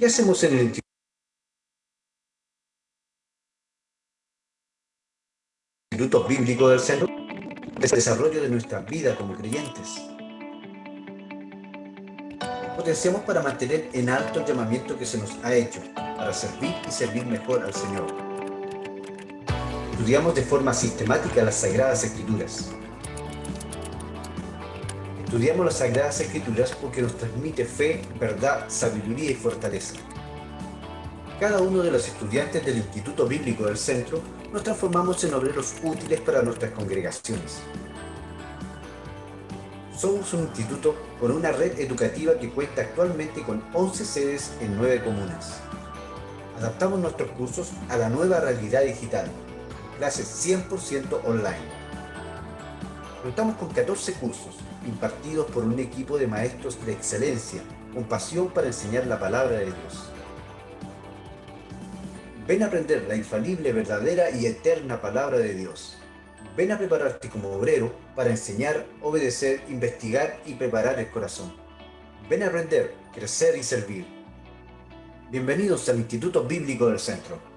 ¿Qué hacemos en el Instituto Bíblico del Centro? El desarrollo de nuestra vida como creyentes. Potenciamos para mantener en alto el llamamiento que se nos ha hecho, para servir y servir mejor al Señor. Estudiamos de forma sistemática las Sagradas Escrituras. Estudiamos las Sagradas Escrituras porque nos transmite fe, verdad, sabiduría y fortaleza. Cada uno de los estudiantes del Instituto Bíblico del Centro nos transformamos en obreros útiles para nuestras congregaciones. Somos un instituto con una red educativa que cuenta actualmente con 11 sedes en 9 comunas. Adaptamos nuestros cursos a la nueva realidad digital, clases 100% online. Contamos con 14 cursos impartidos por un equipo de maestros de excelencia, con pasión para enseñar la palabra de Dios. Ven a aprender la infalible, verdadera y eterna palabra de Dios. Ven a prepararte como obrero para enseñar, obedecer, investigar y preparar el corazón. Ven a aprender, crecer y servir. Bienvenidos al Instituto Bíblico del Centro.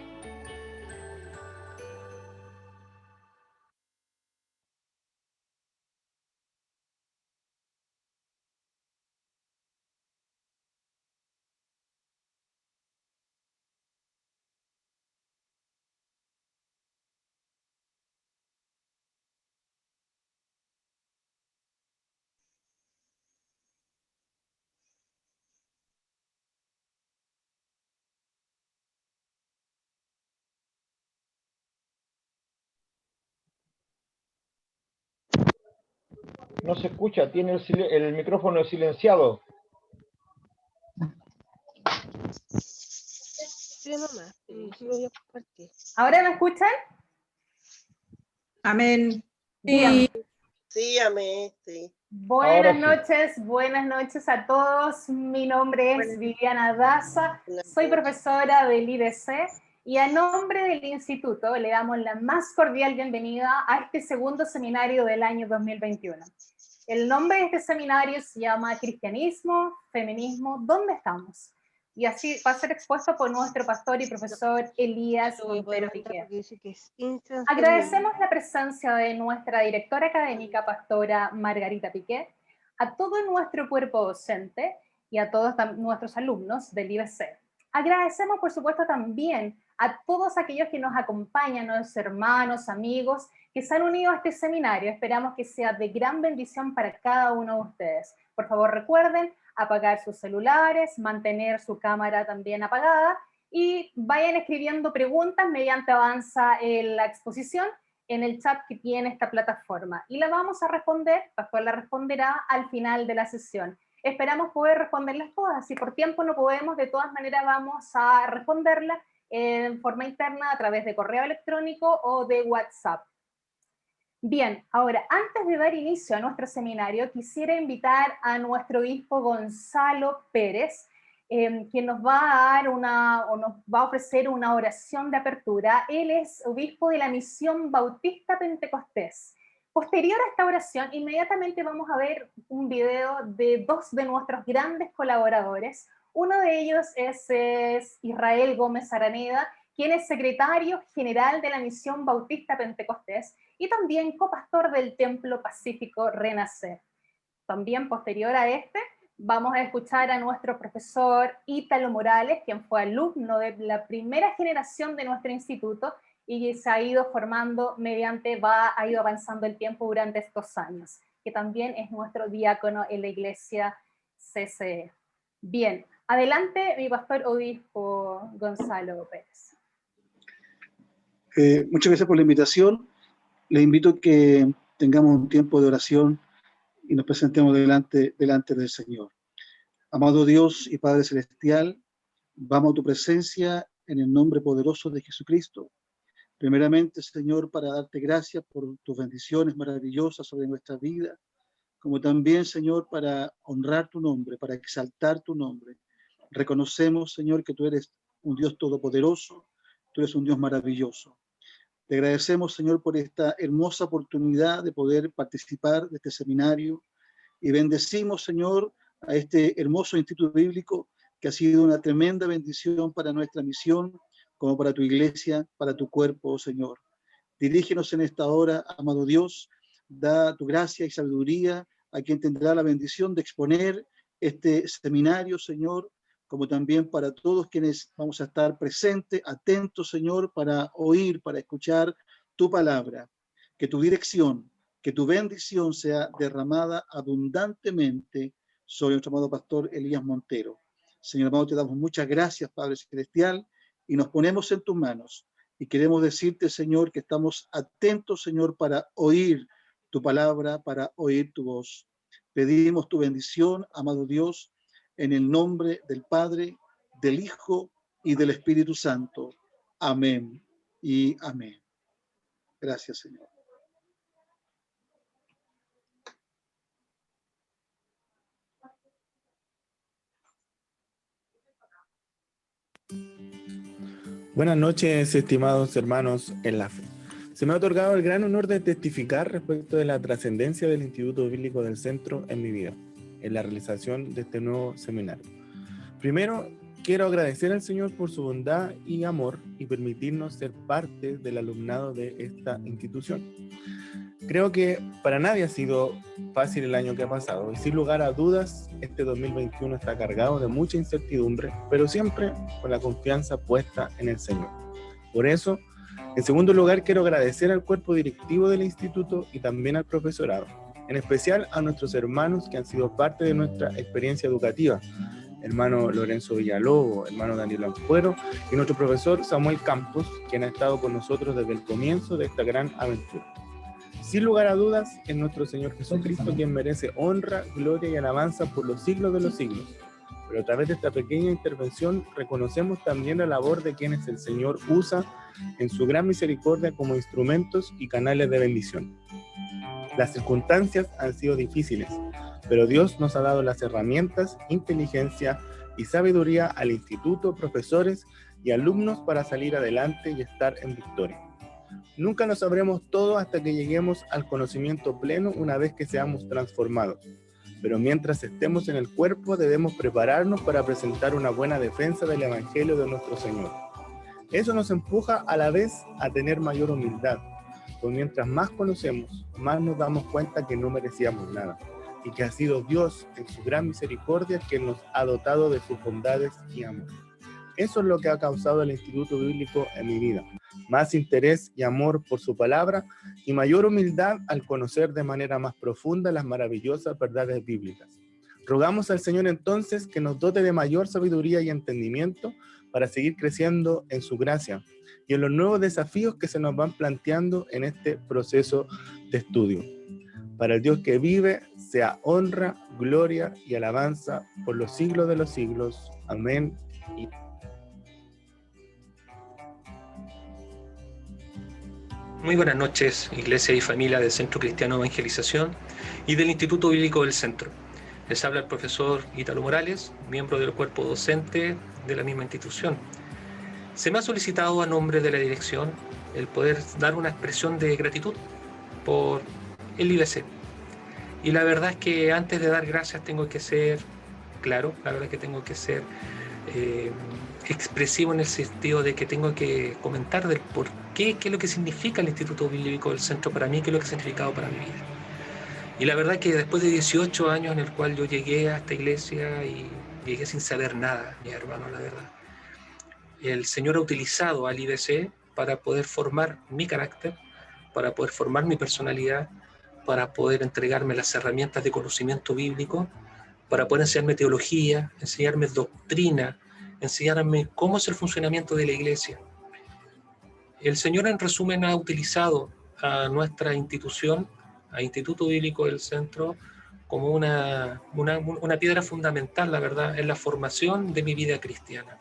No se escucha, tiene el micrófono silenciado. ¿Ahora me escuchan? Amén. Sí. Sí, amén. Sí. Buenas noches a todos. Mi nombre es Viviana Daza, soy profesora del IDC y a nombre del instituto le damos la más cordial bienvenida a este segundo seminario del año 2021. El nombre de este seminario se llama Cristianismo, Feminismo, ¿dónde estamos? Y así va a ser expuesto por nuestro pastor y profesor Elías Montero Piqué. Agradecemos la presencia de nuestra directora académica, pastora Margarita Piqué, a todo nuestro cuerpo docente y a todos nuestros alumnos del IBC. Agradecemos, por supuesto, también a todos aquellos que nos acompañan, nuestros hermanos, amigos, que se han unido a este seminario. Esperamos que sea de gran bendición para cada uno de ustedes. Por favor, recuerden apagar sus celulares, mantener su cámara también apagada y vayan escribiendo preguntas mediante avanza la exposición en el chat que tiene esta plataforma. Y la vamos a responder, Pastor la responderá al final de la sesión. Esperamos poder responderlas todas. Si por tiempo no podemos, de todas maneras vamos a responderla en forma interna a través de correo electrónico o de WhatsApp. Bien, ahora, antes de dar inicio a nuestro seminario, quisiera invitar a nuestro obispo Gonzalo Pérez, quien nos va a dar nos va a ofrecer una oración de apertura. Él es obispo de la Misión Bautista Pentecostés. Posterior a esta oración, inmediatamente vamos a ver un video de dos de nuestros grandes colaboradores. Uno de ellos es Israel Gómez Araneda, quien es secretario general de la Misión Bautista Pentecostés y también copastor del Templo Pacífico Renacer. También posterior a este, vamos a escuchar a nuestro profesor Ítalo Morales, quien fue alumno de la primera generación de nuestro instituto y se ha ido formando ha ido avanzando el tiempo durante estos años, que también es nuestro diácono en la iglesia CCE. Bien, adelante mi pastor obispo Gonzalo Pérez. Muchas gracias por la invitación. Les invito a que tengamos un tiempo de oración y nos presentemos delante del Señor. Amado Dios y Padre Celestial, vamos a tu presencia en el nombre poderoso de Jesucristo. Primeramente, Señor, para darte gracias por tus bendiciones maravillosas sobre nuestra vida, como también, Señor, para honrar tu nombre, para exaltar tu nombre. Reconocemos, Señor, que tú eres un Dios todopoderoso, tú eres un Dios maravilloso. Te agradecemos, Señor, por esta hermosa oportunidad de poder participar de este seminario y bendecimos, Señor, a este hermoso instituto bíblico que ha sido una tremenda bendición para nuestra misión, como para tu iglesia, para tu cuerpo, oh Señor. Dirígenos en esta hora, amado Dios, da tu gracia y sabiduría a quien tendrá la bendición de exponer este seminario, Señor, como también para todos quienes vamos a estar presentes, atentos, Señor, para oír, para escuchar tu palabra. Que tu dirección, que tu bendición sea derramada abundantemente sobre nuestro amado pastor Elías Montero. Señor amado, te damos muchas gracias, Padre Celestial, y nos ponemos en tus manos. Y queremos decirte, Señor, que estamos atentos, Señor, para oír tu palabra, para oír tu voz. Pedimos tu bendición, amado Dios, en el nombre del Padre, del Hijo y del Espíritu Santo. Amén y amén. Gracias, Señor. Buenas noches, estimados hermanos en la fe. Se me ha otorgado el gran honor de testificar respecto de la trascendencia del Instituto Bíblico del Centro en mi vida, en la realización de este nuevo seminario. Primero, quiero agradecer al Señor por su bondad y amor y permitirnos ser parte del alumnado de esta institución. Creo que para nadie ha sido fácil el año que ha pasado y sin lugar a dudas este 2021 está cargado de mucha incertidumbre, pero siempre con la confianza puesta en el Señor. Por eso, en segundo lugar, quiero agradecer al cuerpo directivo del instituto y también al profesorado, en especial a nuestros hermanos que han sido parte de nuestra experiencia educativa, hermano Lorenzo Villalobos, hermano Daniel Ampuero y nuestro profesor Samuel Campos, quien ha estado con nosotros desde el comienzo de esta gran aventura. Sin lugar a dudas, es nuestro Señor Jesucristo quien merece honra, gloria y alabanza por los siglos de los siglos. Pero a través de esta pequeña intervención reconocemos también la labor de quienes el Señor usa en su gran misericordia como instrumentos y canales de bendición. Las circunstancias han sido difíciles, pero Dios nos ha dado las herramientas, inteligencia y sabiduría al instituto, profesores y alumnos para salir adelante y estar en victoria. Nunca lo sabremos todo hasta que lleguemos al conocimiento pleno una vez que seamos transformados. Pero mientras estemos en el cuerpo debemos prepararnos para presentar una buena defensa del Evangelio de nuestro Señor. Eso nos empuja a la vez a tener mayor humildad, pues mientras más conocemos, más nos damos cuenta que no merecíamos nada, y que ha sido Dios en su gran misericordia quien nos ha dotado de sus bondades y amor. Eso es lo que ha causado el Instituto Bíblico en mi vida, más interés y amor por su palabra y mayor humildad al conocer de manera más profunda las maravillosas verdades bíblicas. Rogamos al Señor entonces que nos dote de mayor sabiduría y entendimiento para seguir creciendo en su gracia y en los nuevos desafíos que se nos van planteando en este proceso de estudio. Para el Dios que vive, sea honra, gloria y alabanza por los siglos de los siglos. Amén. Muy buenas noches, Iglesia y familia del Centro Cristiano Evangelización y del Instituto Bíblico del Centro. Les habla el profesor Ítalo Morales, miembro del cuerpo docente de la misma institución. Se me ha solicitado a nombre de la dirección el poder dar una expresión de gratitud por el IBC. Y la verdad es que antes de dar gracias tengo que ser claro, la verdad es que tengo que ser expresivo en el sentido de que tengo que comentar del por qué es lo que significa el Instituto Bíblico del Centro para mí, qué es lo que ha significado para mi vida. Y la verdad es que después de 18 años en el cual yo llegué a esta iglesia y llegué sin saber nada, mi hermano, la verdad, el Señor ha utilizado al IBC para poder formar mi carácter, para poder formar mi personalidad, para poder entregarme las herramientas de conocimiento bíblico, para poder enseñarme teología, enseñarme doctrina, enseñarme cómo es el funcionamiento de la iglesia. El Señor, en resumen, ha utilizado a nuestra institución, a Instituto Bíblico del Centro, como una piedra fundamental, la verdad, en la formación de mi vida cristiana,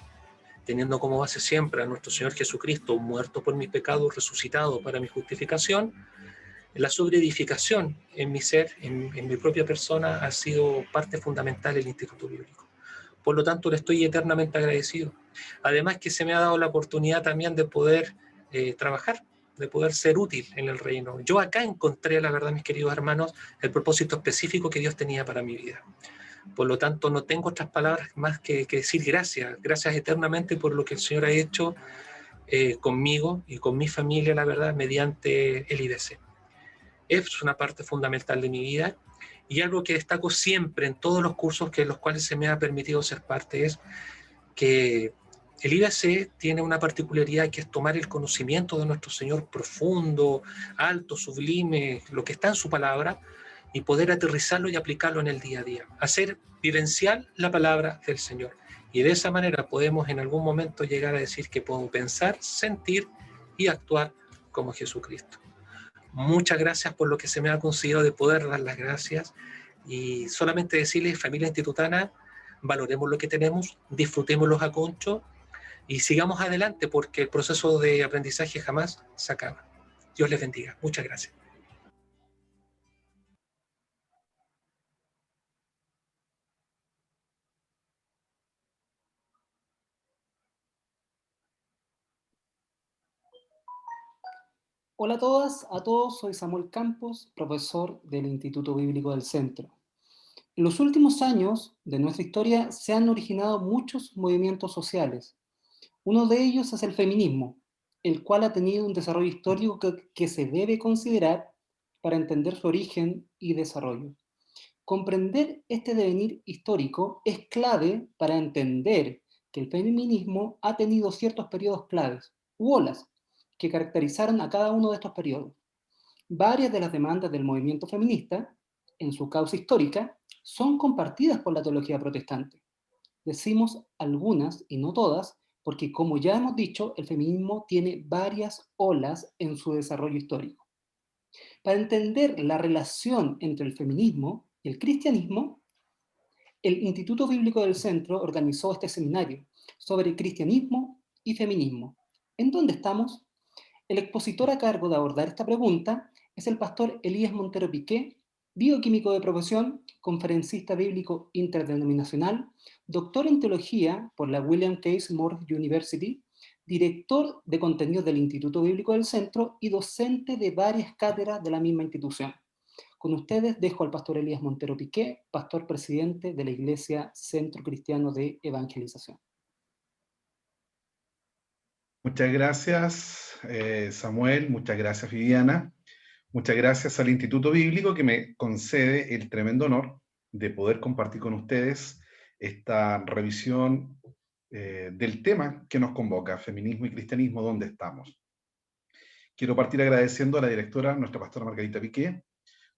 teniendo como base siempre a nuestro Señor Jesucristo, muerto por mis pecados, resucitado para mi justificación. La sobreedificación en mi ser, en mi propia persona, ha sido parte fundamental del Instituto Bíblico. Por lo tanto, le estoy eternamente agradecido. Además que se me ha dado la oportunidad también de poder trabajar, de poder ser útil en el reino. Yo acá encontré, la verdad, mis queridos hermanos, el propósito específico que Dios tenía para mi vida. Por lo tanto, no tengo otras palabras más que decir gracias. Gracias eternamente por lo que el Señor ha hecho conmigo y con mi familia, la verdad, mediante el IDC. Es una parte fundamental de mi vida, y algo que destaco siempre en todos los cursos que los cuales se me ha permitido ser parte es que el IDC tiene una particularidad, que es tomar el conocimiento de nuestro Señor profundo, alto, sublime, lo que está en su palabra, y poder aterrizarlo y aplicarlo en el día a día, hacer vivencial la palabra del Señor. Y de esa manera podemos en algún momento llegar a decir que puedo pensar, sentir y actuar como Jesucristo. Muchas gracias por lo que se me ha conseguido de poder dar las gracias, y solamente decirles, familia institutana, valoremos lo que tenemos, disfrutémoslos a concho y sigamos adelante, porque el proceso de aprendizaje jamás se acaba. Dios les bendiga. Muchas gracias. Hola a todas, a todos, soy Samuel Campos, profesor del Instituto Bíblico del Centro. En los últimos años de nuestra historia se han originado muchos movimientos sociales. Uno de ellos es el feminismo, el cual ha tenido un desarrollo histórico que se debe considerar para entender su origen y desarrollo. Comprender este devenir histórico es clave para entender que el feminismo ha tenido ciertos periodos claves, u olas, que caracterizaron a cada uno de estos periodos. Varias de las demandas del movimiento feminista, en su causa histórica, son compartidas por la teología protestante. Decimos algunas y no todas, porque como ya hemos dicho, el feminismo tiene varias olas en su desarrollo histórico. Para entender la relación entre el feminismo y el cristianismo, el Instituto Bíblico del Centro organizó este seminario sobre cristianismo y feminismo. ¿En dónde estamos? El expositor a cargo de abordar esta pregunta es el pastor Elías Montero Piqué, bioquímico de profesión, conferencista bíblico interdenominacional, doctor en teología por la William Case Moore University, director de contenidos del Instituto Bíblico del Centro y docente de varias cátedras de la misma institución. Con ustedes dejo al pastor Elías Montero Piqué, pastor presidente de la Iglesia Centro Cristiano de Evangelización. Muchas gracias, Samuel. Muchas gracias, Viviana. Muchas gracias al Instituto Bíblico, que me concede el tremendo honor de poder compartir con ustedes esta revisión del tema que nos convoca, feminismo y cristianismo, ¿dónde estamos? Quiero partir agradeciendo a la directora, nuestra pastora Margarita Piqué,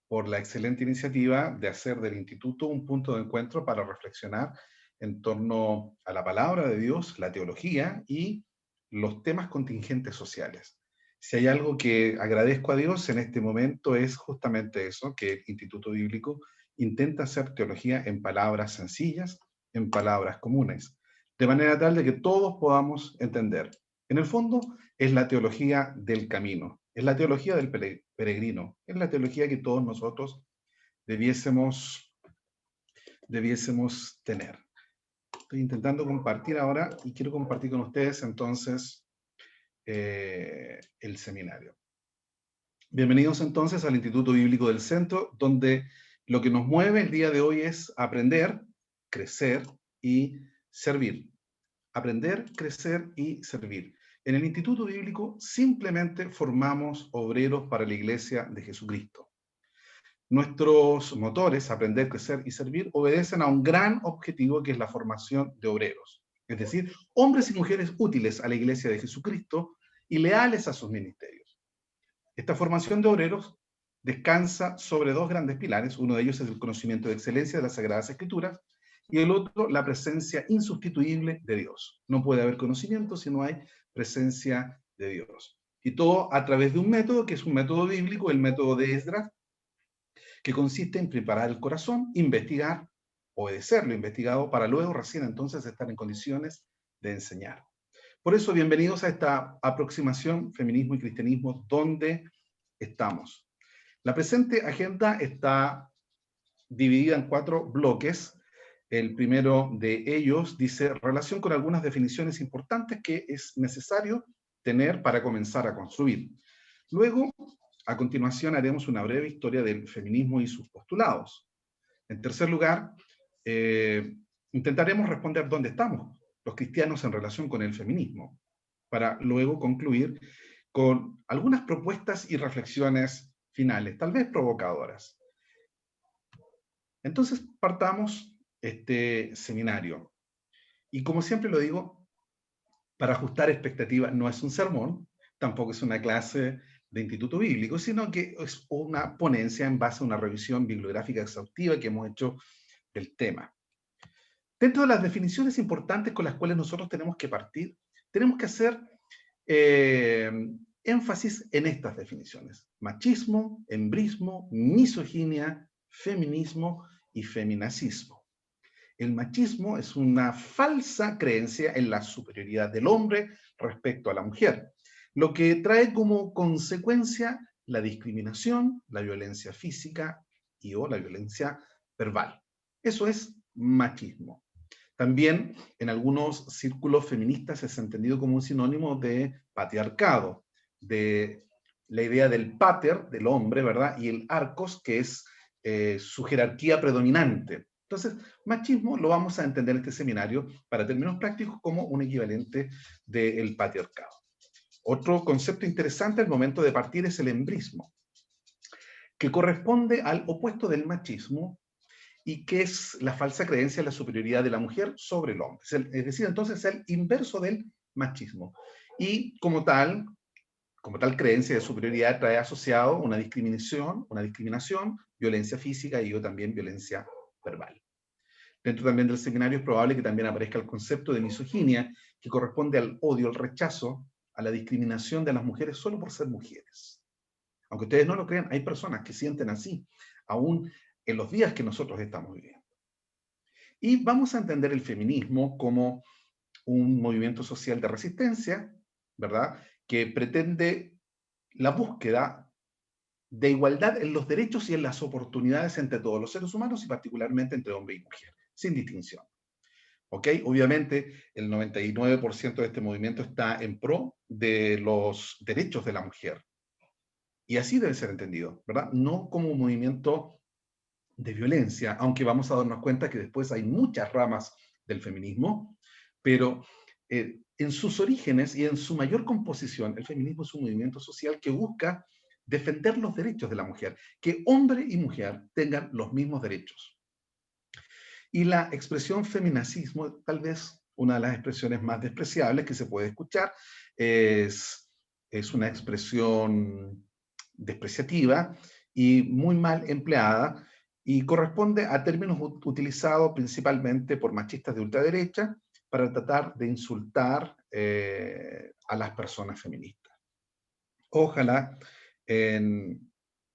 por la excelente iniciativa de hacer del Instituto un punto de encuentro para reflexionar en torno a la palabra de Dios, la teología y los temas contingentes sociales. Si hay algo que agradezco a Dios en este momento es justamente eso, que el Instituto Bíblico intenta hacer teología en palabras sencillas, en palabras comunes, de manera tal de que todos podamos entender. En el fondo es la teología del camino, es la teología del peregrino, es la teología que todos nosotros debiésemos tener. Estoy intentando compartir ahora y quiero compartir con ustedes entonces el seminario. Bienvenidos entonces al Instituto Bíblico del Centro, donde lo que nos mueve el día de hoy es aprender, crecer y servir. Aprender, crecer y servir. En el Instituto Bíblico simplemente formamos obreros para la Iglesia de Jesucristo. Nuestros motores, aprender, crecer y servir, obedecen a un gran objetivo que es la formación de obreros. Es decir, hombres y mujeres útiles a la Iglesia de Jesucristo y leales a sus ministerios. Esta formación de obreros descansa sobre dos grandes pilares. Uno de ellos es el conocimiento de excelencia de las Sagradas Escrituras y el otro, la presencia insustituible de Dios. No puede haber conocimiento si no hay presencia de Dios. Y todo a través de un método que es un método bíblico, el método de Esdras, que consiste en preparar el corazón, investigar, obedecer lo investigado, para luego recién entonces estar en condiciones de enseñar. Por eso, bienvenidos a esta aproximación feminismo y cristianismo, donde estamos. La presente agenda está dividida en 4 bloques. El primero de ellos dice relación con algunas definiciones importantes que es necesario tener para comenzar a construir. Luego, a continuación, haremos una breve historia del feminismo y sus postulados. En tercer lugar, intentaremos responder dónde estamos los cristianos en relación con el feminismo, para luego concluir con algunas propuestas y reflexiones finales, tal vez provocadoras. Entonces, partamos este seminario. Y como siempre lo digo, para ajustar expectativas no es un sermón, tampoco es una clase de instituto bíblico, sino que es una ponencia en base a una revisión bibliográfica exhaustiva que hemos hecho del tema. Dentro de las definiciones importantes con las cuales nosotros tenemos que partir, tenemos que hacer énfasis en estas definiciones: machismo, embrismo, misoginia, feminismo y feminacismo. El machismo es una falsa creencia en la superioridad del hombre respecto a la mujer, lo que trae como consecuencia la discriminación, la violencia física o la violencia verbal. Eso es machismo. También en algunos círculos feministas es entendido como un sinónimo de patriarcado, de la idea del pater, del hombre, ¿verdad? Y el arcos, que es su jerarquía predominante. Entonces, machismo lo vamos a entender en este seminario, para términos prácticos, como un equivalente del patriarcado. Otro concepto interesante al momento de partir es el embrismo, que corresponde al opuesto del machismo, y que es la falsa creencia de la superioridad de la mujer sobre el hombre. Es decir, entonces el inverso del machismo. Y como tal creencia de superioridad trae asociado una discriminación, violencia física y también violencia verbal. Dentro también del seminario es probable que también aparezca el concepto de misoginia, que corresponde al odio, al rechazo, a la discriminación de las mujeres solo por ser mujeres. Aunque ustedes no lo crean, hay personas que sienten así, aún en los días que nosotros estamos viviendo. Y vamos a entender el feminismo como un movimiento social de resistencia, ¿verdad?, que pretende la búsqueda de igualdad en los derechos y en las oportunidades entre todos los seres humanos, y particularmente entre hombre y mujer, sin distinción. ¿Ok? Obviamente, el 99% de este movimiento está en pro de los derechos de la mujer. Y así debe ser entendido, ¿verdad? No como un movimiento de violencia, aunque vamos a darnos cuenta que después hay muchas ramas del feminismo, pero en sus orígenes y en su mayor composición, el feminismo es un movimiento social que busca defender los derechos de la mujer, que hombre y mujer tengan los mismos derechos. Y la expresión feminacismo, tal vez una de las expresiones más despreciables que se puede escuchar, es una expresión despreciativa y muy mal empleada, y corresponde a términos utilizados principalmente por machistas de ultraderecha para tratar de insultar a las personas feministas. Ojalá en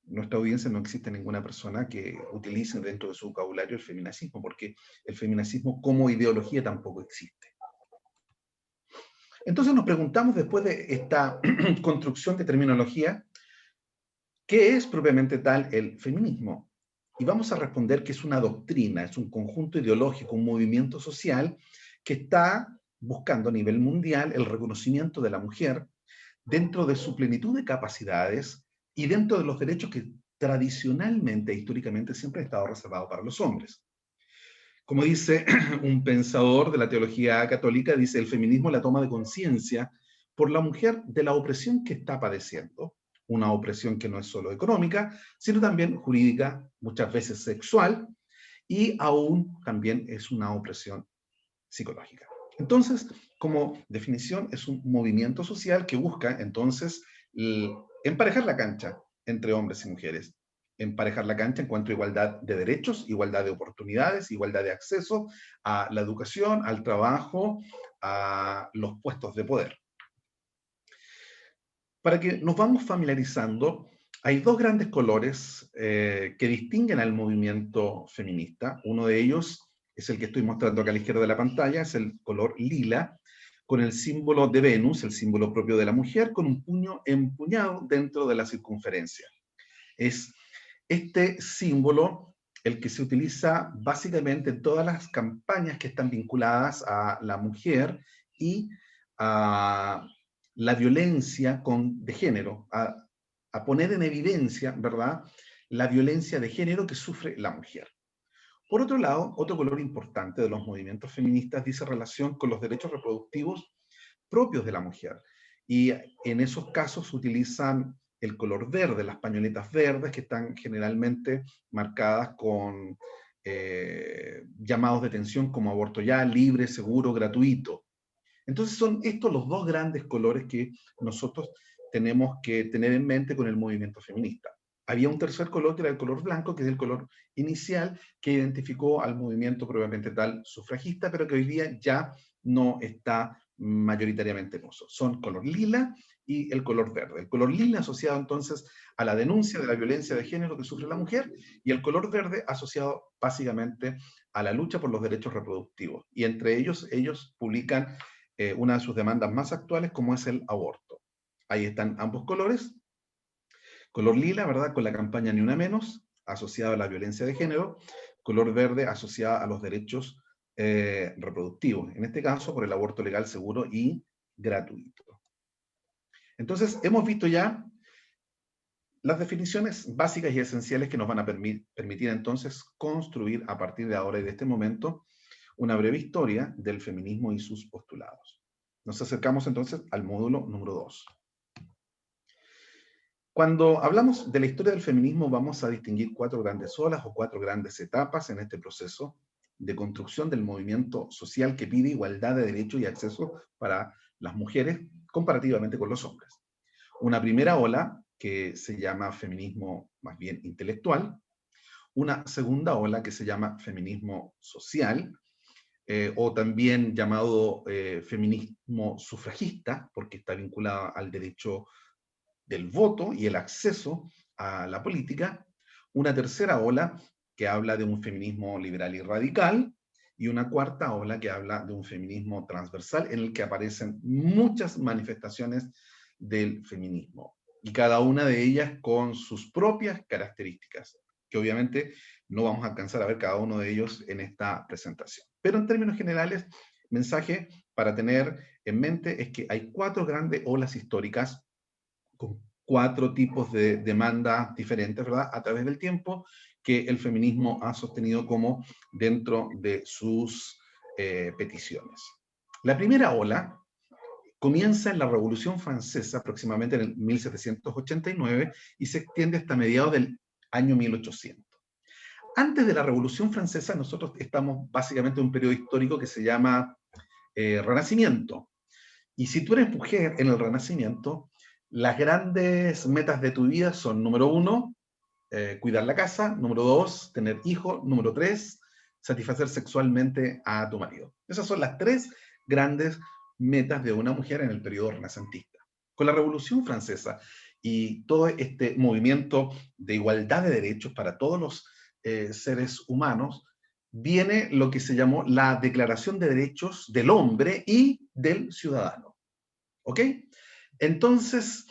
nuestra audiencia no existe ninguna persona que utilice dentro de su vocabulario el feminacismo, porque el feminacismo como ideología tampoco existe. Entonces nos preguntamos, después de esta construcción de terminología, ¿qué es propiamente tal el feminismo? Y vamos a responder que es una doctrina, es un conjunto ideológico, un movimiento social que está buscando a nivel mundial el reconocimiento de la mujer dentro de su plenitud de capacidades y dentro de los derechos que tradicionalmente, históricamente, siempre han estado reservados para los hombres. Como dice un pensador de la teología católica, dice: el feminismo es la toma de conciencia por la mujer de la opresión que está padeciendo, una opresión que no es solo económica, sino también jurídica, muchas veces sexual, y aún también es una opresión psicológica. Entonces, como definición, es un movimiento social que busca, entonces, emparejar la cancha entre hombres y mujeres, emparejar la cancha en cuanto a igualdad de derechos, igualdad de oportunidades, igualdad de acceso a la educación, al trabajo, a los puestos de poder. Para que nos vamos familiarizando, hay dos grandes colores que distinguen al movimiento feminista. Uno de ellos es el que estoy mostrando acá a la izquierda de la pantalla, es el color lila, con el símbolo de Venus, el símbolo propio de la mujer, con un puño empuñado dentro de la circunferencia. Es este símbolo el que se utiliza básicamente en todas las campañas que están vinculadas a la mujer y a la violencia de género, a poner en evidencia, ¿verdad?, la violencia de género que sufre la mujer. Por otro lado, otro color importante de los movimientos feministas dice relación con los derechos reproductivos propios de la mujer. Y en esos casos utilizan el color verde, las pañoletas verdes que están generalmente marcadas con llamados de atención como aborto ya, libre, seguro, gratuito. Entonces son estos los dos grandes colores que nosotros tenemos que tener en mente con el movimiento feminista. Había un tercer color que era el color blanco, que es el color inicial, que identificó al movimiento propiamente tal sufragista, pero que hoy día ya no está mayoritariamente en uso. Son color lila y el color verde. El color lila asociado entonces a la denuncia de la violencia de género que sufre la mujer, y el color verde asociado básicamente a la lucha por los derechos reproductivos. Y entre ellos publican una de sus demandas más actuales, como es el aborto. Ahí están ambos colores. Color lila, ¿verdad?, con la campaña Ni Una Menos, asociada a la violencia de género. Color verde, asociada a los derechos reproductivos. En este caso, por el aborto legal, seguro y gratuito. Entonces, hemos visto ya las definiciones básicas y esenciales que nos van a permitir entonces construir a partir de ahora y de este momento una breve historia del feminismo y sus postulados. Nos acercamos entonces al módulo número 2. Cuando hablamos de la historia del feminismo, vamos a distinguir 4 grandes olas o 4 grandes etapas en este proceso de construcción del movimiento social que pide igualdad de derechos y acceso para las mujeres comparativamente con los hombres. Una primera ola que se llama feminismo más bien intelectual, una segunda ola que se llama feminismo social, o también llamado feminismo sufragista, porque está vinculado al derecho del voto y el acceso a la política. Una tercera ola que habla de un feminismo liberal y radical, y una cuarta ola que habla de un feminismo transversal en el que aparecen muchas manifestaciones del feminismo, y cada una de ellas con sus propias características, que obviamente no vamos a alcanzar a ver cada uno de ellos en esta presentación. Pero en términos generales, mensaje para tener en mente es que hay 4 grandes olas históricas con 4 tipos de demandas diferentes, ¿verdad?, a través del tiempo, que el feminismo ha sostenido como dentro de sus peticiones. La primera ola comienza en la Revolución Francesa, aproximadamente en el 1789, y se extiende hasta mediados del año 1800. Antes de la Revolución Francesa, nosotros estamos básicamente en un periodo histórico que se llama Renacimiento. Y si tú eres mujer en el Renacimiento, las grandes metas de tu vida son, número 1, cuidar la casa, número 2, tener hijos, número 3, satisfacer sexualmente a tu marido. Esas son las 3 grandes metas de una mujer en el periodo renacentista. Con la Revolución Francesa y todo este movimiento de igualdad de derechos para todos los seres humanos, viene lo que se llamó la Declaración de Derechos del Hombre y del Ciudadano. ¿Ok? Entonces,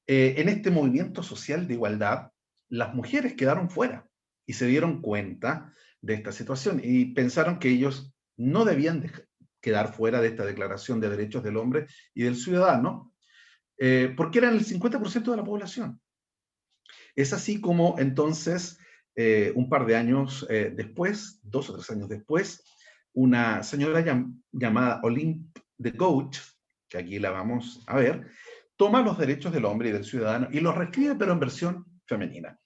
en este movimiento social de igualdad, las mujeres quedaron fuera y se dieron cuenta de esta situación y pensaron que ellos no debían quedar fuera de esta Declaración de Derechos del Hombre y del Ciudadano, porque eran el 50% de la población. Es así como entonces, un par de años después, 2 o 3 años después, una señora llamada Olympe de Gouges, que aquí la vamos a ver, toma los derechos del hombre y del ciudadano y los reescribe, pero en versión femenina.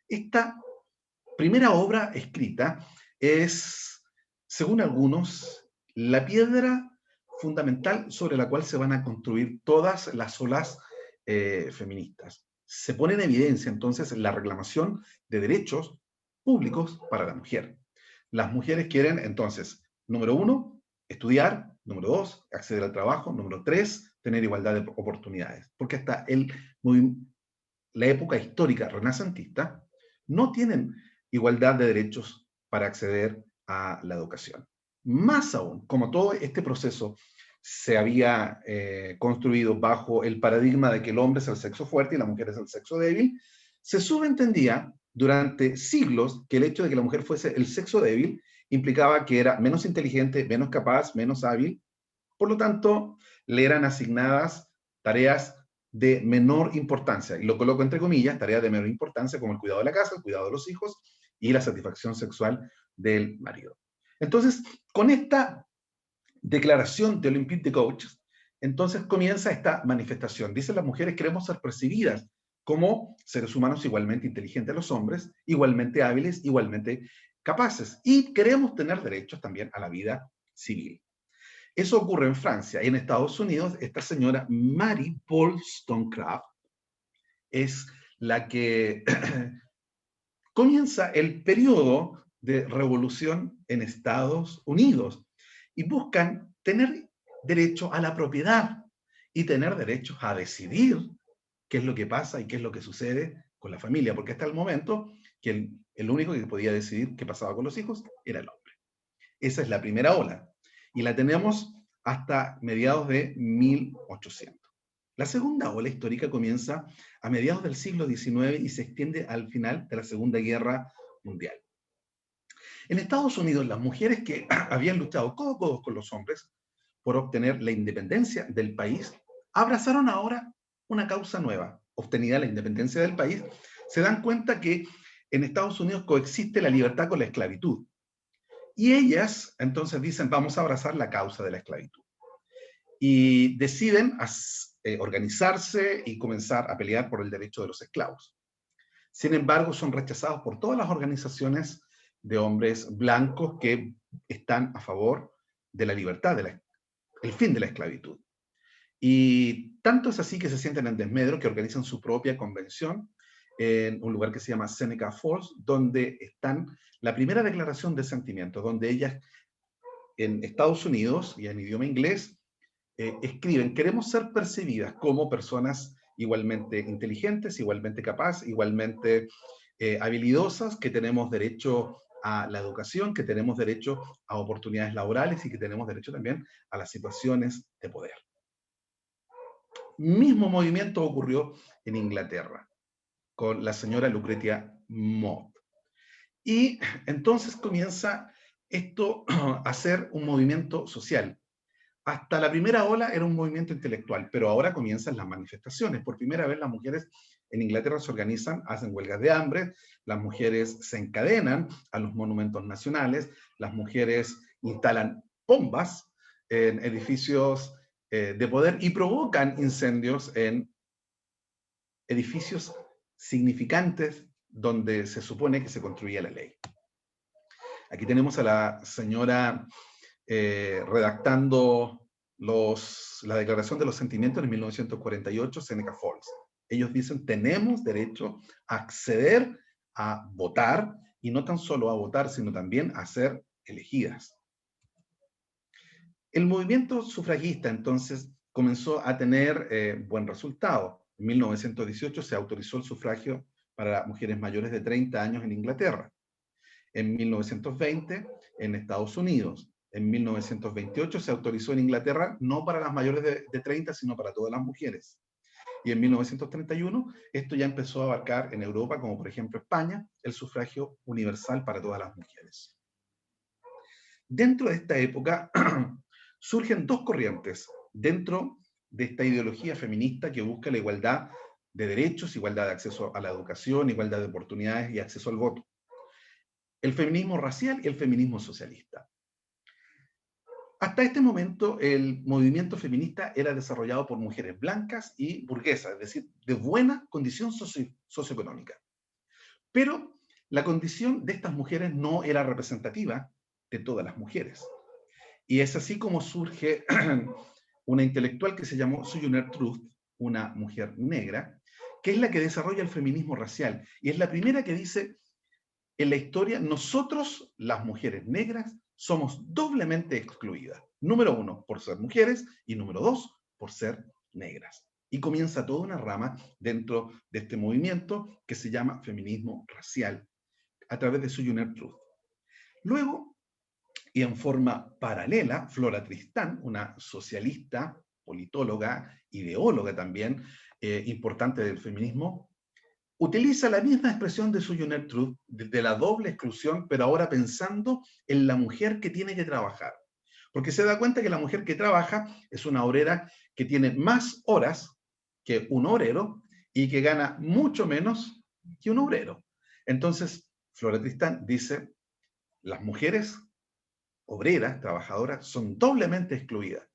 Esta primera obra escrita es, según algunos, la piedra fundamental sobre la cual se van a construir todas las olas feministas. Se pone en evidencia entonces la reclamación de derechos públicos para la mujer. Las mujeres quieren entonces, número 1, estudiar, número 2, acceder al trabajo, número 3, tener igualdad de oportunidades. Porque hasta la época histórica renacentista no tienen igualdad de derechos para acceder a la educación. Más aún, como todo este proceso se había construido bajo el paradigma de que el hombre es el sexo fuerte y la mujer es el sexo débil, se subentendía durante siglos que el hecho de que la mujer fuese el sexo débil implicaba que era menos inteligente, menos capaz, menos hábil. Por lo tanto, le eran asignadas tareas de menor importancia, y lo coloco entre comillas, tareas de menor importancia como el cuidado de la casa, el cuidado de los hijos y la satisfacción sexual del marido. Entonces, con esta declaración de Olympique de Gouges, entonces comienza esta manifestación. Dicen las mujeres queremos ser percibidas como seres humanos igualmente inteligentes a los hombres, igualmente hábiles, igualmente capaces, y queremos tener derechos también a la vida civil. Eso ocurre en Francia. Y en Estados Unidos, esta señora Mary Wollstonecraft es la que comienza el periodo de revolución en Estados Unidos y buscan tener derecho a la propiedad y tener derecho a decidir qué es lo que pasa y qué es lo que sucede con la familia, porque hasta el momento que el único que podía decidir qué pasaba con los hijos era el hombre. Esa es la primera ola y la tenemos hasta mediados de 1800. La segunda ola histórica comienza a mediados del siglo XIX y se extiende al final de la Segunda Guerra Mundial. En Estados Unidos, las mujeres que habían luchado codo a codo con los hombres por obtener la independencia del país, abrazaron ahora una causa nueva. Obtenida la independencia del país, se dan cuenta que en Estados Unidos coexiste la libertad con la esclavitud. Y ellas entonces dicen, vamos a abrazar la causa de la esclavitud. Y deciden organizarse y comenzar a pelear por el derecho de los esclavos. Sin embargo, son rechazados por todas las organizaciones de hombres blancos que están a favor de la libertad, el fin de la esclavitud. Y tanto es así que se sienten en desmedro que organizan su propia convención en un lugar que se llama Seneca Falls, donde están la primera declaración de sentimientos, donde ellas en Estados Unidos y en idioma inglés escriben, queremos ser percibidas como personas igualmente inteligentes, igualmente capaces, igualmente habilidosas, que tenemos derecho a la educación, que tenemos derecho a oportunidades laborales y que tenemos derecho también a las situaciones de poder. Mismo movimiento ocurrió en Inglaterra, con la señora Lucretia Mott. Y entonces comienza esto a ser un movimiento social. Hasta la primera ola era un movimiento intelectual, pero ahora comienzan las manifestaciones. Por primera vez las mujeres en Inglaterra se organizan, hacen huelgas de hambre, las mujeres se encadenan a los monumentos nacionales, las mujeres instalan bombas en edificios de poder y provocan incendios en edificios significantes donde se supone que se construía la ley. Aquí tenemos a la señora redactando la Declaración de los Sentimientos en 1948, Seneca Falls. Ellos dicen, tenemos derecho a acceder a votar, y no tan solo a votar, sino también a ser elegidas. El movimiento sufragista, entonces, comenzó a tener buen resultado. En 1918 se autorizó el sufragio para mujeres mayores de 30 años en Inglaterra. En 1920, en Estados Unidos. En 1928 se autorizó en Inglaterra, no para las mayores de 30, sino para todas las mujeres. Y en 1931, esto ya empezó a abarcar en Europa, como por ejemplo España, el sufragio universal para todas las mujeres. Dentro de esta época surgen dos corrientes dentro de esta ideología feminista que busca la igualdad de derechos, igualdad de acceso a la educación, igualdad de oportunidades y acceso al voto. El feminismo racial y el feminismo socialista. Hasta este momento, el movimiento feminista era desarrollado por mujeres blancas y burguesas, es decir, de buena condición socioeconómica. Pero la condición de estas mujeres no era representativa de todas las mujeres. Y es así como surge una intelectual que se llamó Sojourner Truth, una mujer negra, que es la que desarrolla el feminismo racial. Y es la primera que dice, en la historia, nosotros, las mujeres negras, somos doblemente excluidas. Número uno, por ser mujeres, y número dos, por ser negras. Y comienza toda una rama dentro de este movimiento que se llama feminismo racial, a través de Sojourner Truth. Luego, y en forma paralela, Flora Tristán, una socialista, politóloga, ideóloga también, importante del feminismo, utiliza la misma expresión de Sojourner Truth, de la doble exclusión, pero ahora pensando en la mujer que tiene que trabajar. Porque se da cuenta que la mujer que trabaja es una obrera que tiene más horas que un obrero y que gana mucho menos que un obrero. Entonces, Flora Tristán dice, las mujeres obreras, trabajadoras, son doblemente excluidas.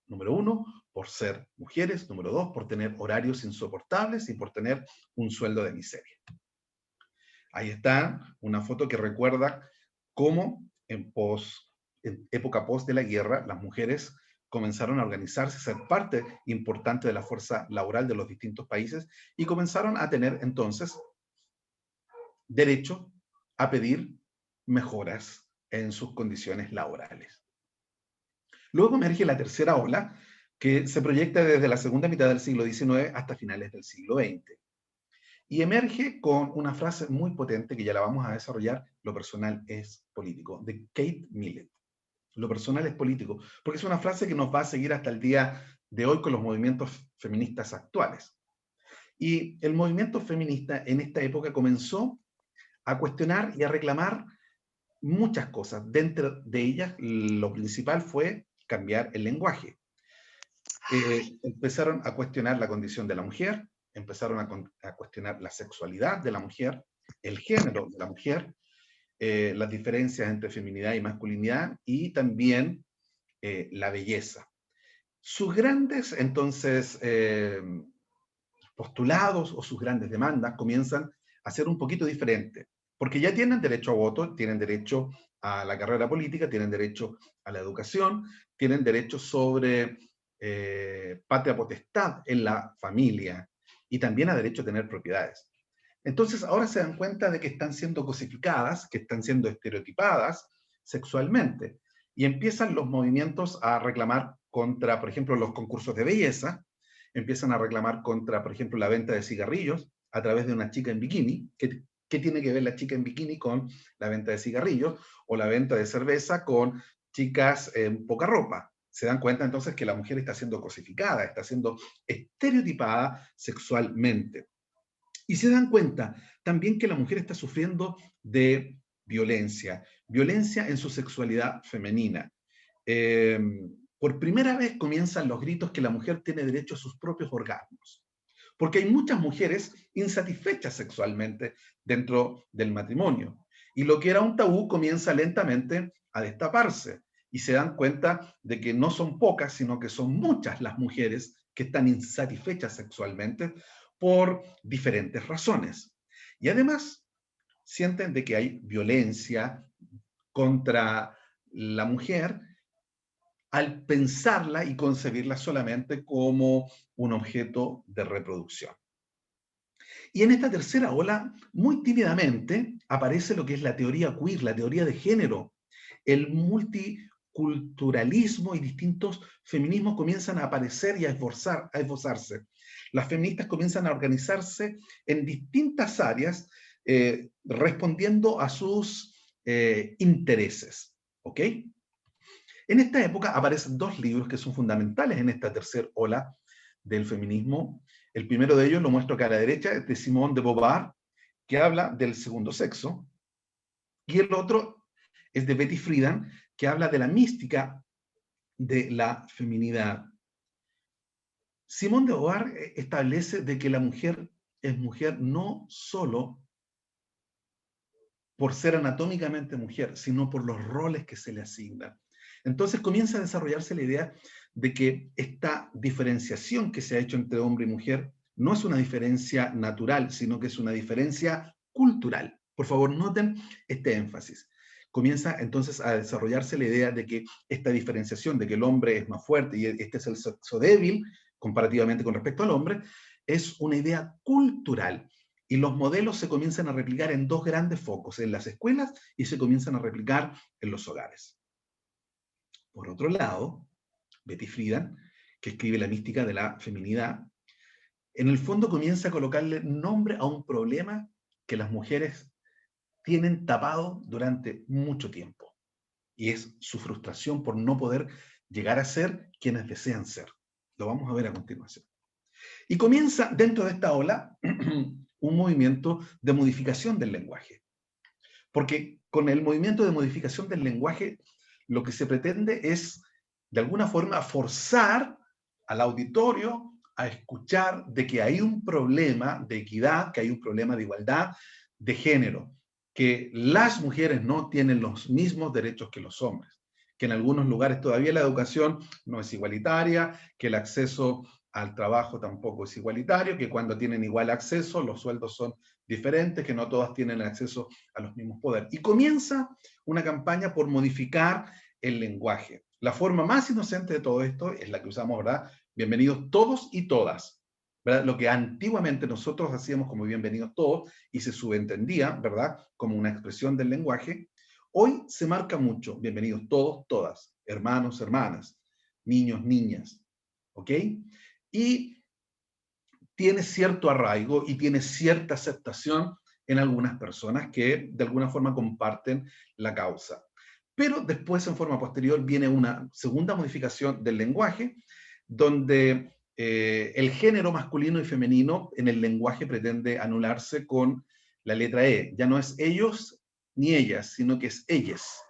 Número 1, por ser mujeres. Número 2, por tener horarios insoportables y por tener un sueldo de miseria. Ahí está una foto que recuerda cómo en época post de la guerra, las mujeres comenzaron a organizarse, a ser parte importante de la fuerza laboral de los distintos países y comenzaron a tener entonces derecho a pedir mejoras en sus condiciones laborales. Luego emerge la tercera ola, que se proyecta desde la segunda mitad del siglo XIX hasta finales del siglo XX. Y emerge con una frase muy potente que ya la vamos a desarrollar: lo personal es político, de Kate Millett. Lo personal es político, porque es una frase que nos va a seguir hasta el día de hoy con los movimientos feministas actuales. Y el movimiento feminista en esta época comenzó a cuestionar y a reclamar muchas cosas. Dentro de ellas, lo principal fue cambiar el lenguaje. Empezaron a cuestionar la condición de la mujer, empezaron a cuestionar la sexualidad de la mujer, el género de la mujer, las diferencias entre feminidad y masculinidad, y también la belleza. Sus grandes, entonces, postulados o sus grandes demandas comienzan a ser un poquito diferentes, porque ya tienen derecho a voto, tienen derecho a la carrera política, tienen derecho a la educación, tienen derecho sobre patria potestad en la familia, y también a derecho a tener propiedades. Entonces ahora se dan cuenta de que están siendo cosificadas, que están siendo estereotipadas sexualmente, y empiezan los movimientos a reclamar contra, por ejemplo, los concursos de belleza, empiezan a reclamar contra, por ejemplo, la venta de cigarrillos a través de una chica en bikini. ¿Qué tiene que ver la chica en bikini con la venta de cigarrillos? O la venta de cerveza con chicas en poca ropa. Se dan cuenta entonces que la mujer está siendo cosificada, está siendo estereotipada sexualmente. Y se dan cuenta también que la mujer está sufriendo de violencia, violencia en su sexualidad femenina. Por primera vez comienzan los gritos que la mujer tiene derecho a sus propios orgasmos, porque hay muchas mujeres insatisfechas sexualmente dentro del matrimonio, y lo que era un tabú comienza lentamente a destaparse, y se dan cuenta de que no son pocas, sino que son muchas las mujeres que están insatisfechas sexualmente por diferentes razones. Y además sienten de que hay violencia contra la mujer al pensarla y concebirla solamente como un objeto de reproducción. Y en esta tercera ola, muy tímidamente, aparece lo que es la teoría queer, la teoría de género. El multiculturalismo y distintos feminismos comienzan a aparecer y a esbozarse. Las feministas comienzan a organizarse en distintas áreas, respondiendo a sus intereses. ¿Ok? En esta época aparecen dos libros que son fundamentales en esta tercera ola del feminismo. El primero de ellos, lo muestro acá a la derecha, es de Simone de Beauvoir, que habla del segundo sexo, y el otro es de Betty Friedan, que habla de la mística de la feminidad. Simone de Beauvoir establece de que la mujer es mujer no solo por ser anatómicamente mujer, sino por los roles que se le asignan. Entonces comienza a desarrollarse la idea de que esta diferenciación que se ha hecho entre hombre y mujer no es una diferencia natural, sino que es una diferencia cultural. Por favor, noten este énfasis. Comienza entonces a desarrollarse la idea de que esta diferenciación, de que el hombre es más fuerte y este es el sexo débil, comparativamente con respecto al hombre, es una idea cultural. Y los modelos se comienzan a replicar en dos grandes focos, en las escuelas, y se comienzan a replicar en los hogares. Por otro lado, Betty Friedan, que escribe La mística de la feminidad, en el fondo comienza a colocarle nombre a un problema que las mujeres tienen tapado durante mucho tiempo, y es su frustración por no poder llegar a ser quienes desean ser. Lo vamos a ver a continuación. Y comienza dentro de esta ola un movimiento de modificación del lenguaje, porque con el movimiento de modificación del lenguaje lo que se pretende es, de alguna forma, forzar al auditorio a escuchar de que hay un problema de equidad, que hay un problema de igualdad de género. que las mujeres no tienen los mismos derechos que los hombres, que en algunos lugares todavía la educación no es igualitaria, que el acceso al trabajo tampoco es igualitario, que cuando tienen igual acceso los sueldos son diferentes, que no todas tienen acceso a los mismos poderes. Y comienza una campaña por modificar el lenguaje. La forma más inocente de todo esto es la que usamos, ¿verdad? Bienvenidos todos y todas, ¿verdad? Lo que antiguamente nosotros hacíamos como bienvenidos todos y se subentendía, ¿verdad? Como una expresión del lenguaje. Hoy se marca mucho, bienvenidos todos, todas, hermanos, hermanas, niños, niñas, ¿ok? Y tiene cierto arraigo y tiene cierta aceptación en algunas personas que de alguna forma comparten la causa. Pero después, en forma posterior, viene una segunda modificación del lenguaje, donde el género masculino y femenino en el lenguaje pretende anularse con la letra E. Ya no es ellos ni ellas, sino que es ellas.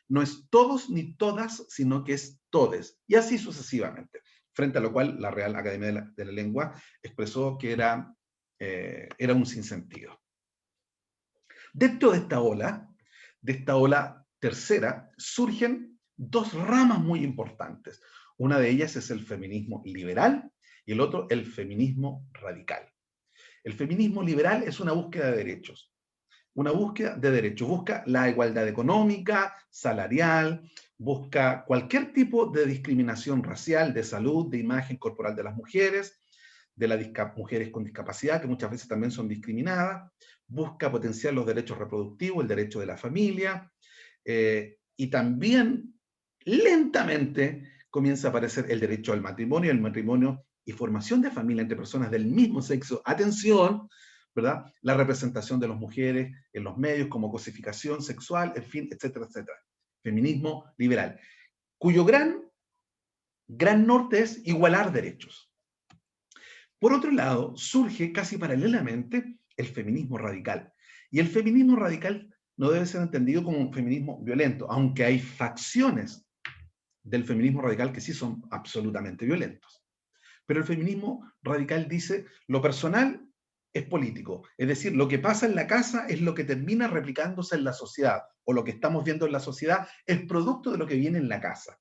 No es todos ni todas, sino que es todes. Y así sucesivamente. Frente a lo cual la Real Academia de la Lengua expresó que era un sinsentido. Dentro de esta ola tercera, surgen dos ramas muy importantes. Una de ellas es el feminismo liberal y el otro el feminismo radical. El feminismo liberal es una búsqueda de derechos. Una búsqueda de derechos. Busca la igualdad económica, salarial, busca cualquier tipo de discriminación racial, de salud, de imagen corporal de las mujeres, de las mujeres con discapacidad, que muchas veces también son discriminadas, busca potenciar los derechos reproductivos, el derecho de la familia, y también lentamente comienza a aparecer el derecho al matrimonio, y formación de familia entre personas del mismo sexo. Atención, ¿verdad? La representación de las mujeres en los medios como cosificación sexual, en fin, etcétera, etcétera. Feminismo liberal, cuyo gran norte es igualar derechos. Por otro lado, surge casi paralelamente el feminismo radical. Y el feminismo radical no debe ser entendido como un feminismo violento, aunque hay facciones del feminismo radical que sí son absolutamente violentos. Pero el feminismo radical dice, lo personal es político. Es decir, lo que pasa en la casa es lo que termina replicándose en la sociedad, o lo que estamos viendo en la sociedad es producto de lo que viene en la casa.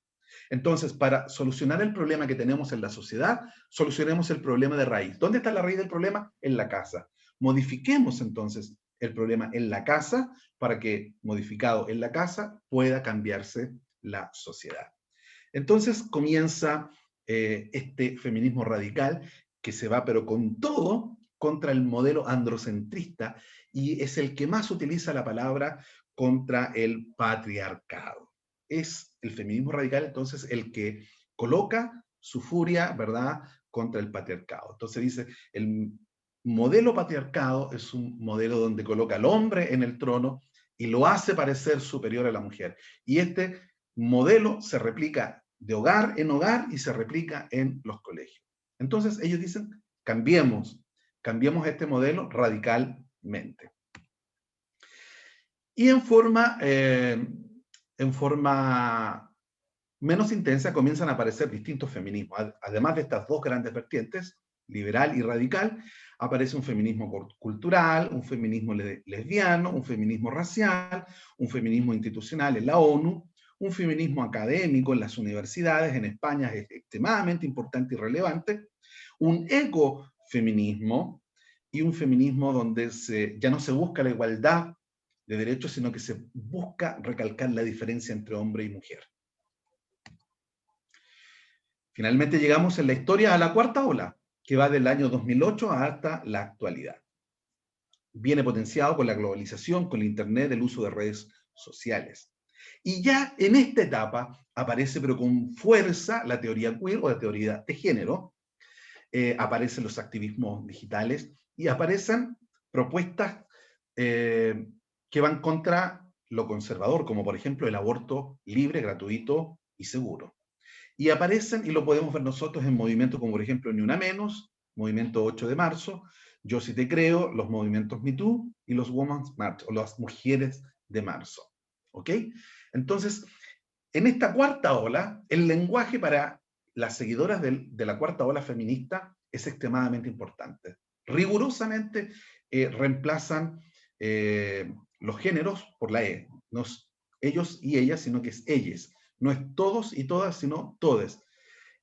Entonces, para solucionar el problema que tenemos en la sociedad, solucionemos el problema de raíz. ¿Dónde está la raíz del problema? En la casa. Modifiquemos entonces el problema en la casa para que, modificado en la casa, pueda cambiarse la sociedad. Entonces comienza este feminismo radical que se va, pero con todo, contra el modelo androcentrista y es el que más utiliza la palabra contra el patriarcado. Es el feminismo radical, entonces, el que coloca su furia, ¿verdad?, contra el patriarcado. Entonces dice, el modelo patriarcado es un modelo donde coloca al hombre en el trono y lo hace parecer superior a la mujer. Y este modelo se replica de hogar en hogar y se replica en los colegios. Entonces ellos dicen, cambiemos este modelo radicalmente. Y en forma menos intensa comienzan a aparecer distintos feminismos. Además de estas dos grandes vertientes, liberal y radical, aparece un feminismo cultural, un feminismo lesbiano, un feminismo racial, un feminismo institucional en la ONU, un feminismo académico en las universidades. En España es extremadamente importante y relevante, un ecofeminismo y un feminismo donde ya no se busca la igualdad de derechos, sino que se busca recalcar la diferencia entre hombre y mujer. Finalmente llegamos en la historia a la cuarta ola, que va del año 2008 hasta la actualidad. Viene potenciado con la globalización, con el internet, el uso de redes sociales. Y ya en esta etapa aparece, pero con fuerza, la teoría queer o la teoría de género. Aparecen los activismos digitales y aparecen propuestas que van contra lo conservador, como por ejemplo el aborto libre, gratuito y seguro. Y aparecen, y lo podemos ver nosotros en movimientos como por ejemplo Ni Una Menos, Movimiento 8 de marzo, Yo Sí Te Creo, los movimientos Me Too y los Women's March, o las mujeres de marzo. ¿Ok? Entonces, en esta cuarta ola, el lenguaje para las seguidoras de la cuarta ola feminista es extremadamente importante. Rigurosamente reemplazan los géneros por la E. No es ellos y ellas, sino que es ellas. No es todos y todas, sino todes.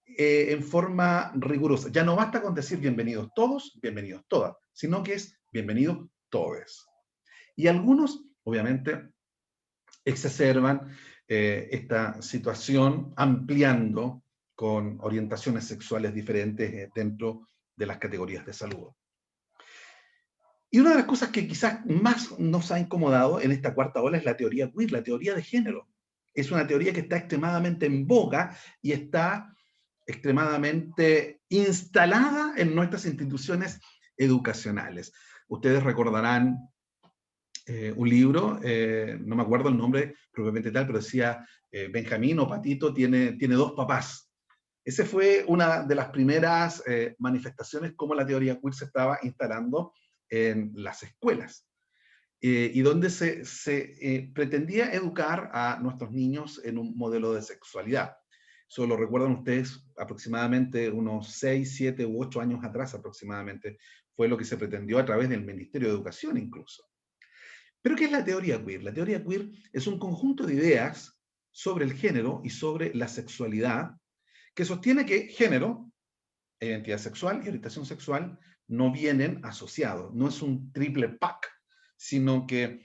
En forma rigurosa. Ya no basta con decir bienvenidos todos, bienvenidos todas, sino que es bienvenidos todes. Y algunos, obviamente, exacerban esta situación ampliando con orientaciones sexuales diferentes dentro de las categorías de salud. Y una de las cosas que quizás más nos ha incomodado en esta cuarta ola es la teoría queer, la teoría de género. Es una teoría que está extremadamente en boga y está extremadamente instalada en nuestras instituciones educacionales. Ustedes recordarán un libro, no me acuerdo el nombre propiamente tal, pero decía Benjamín o Patito tiene dos papás. Esa fue una de las primeras manifestaciones como la teoría queer se estaba instalando en las escuelas. Y donde se pretendía educar a nuestros niños en un modelo de sexualidad. Eso lo recuerdan ustedes aproximadamente unos 6, 7 u 8 años atrás aproximadamente, fue lo que se pretendió a través del Ministerio de Educación incluso. ¿Pero qué es la teoría queer? La teoría queer es un conjunto de ideas sobre el género y sobre la sexualidad que sostiene que género, identidad sexual y orientación sexual no vienen asociados, no es un triple pack, sino que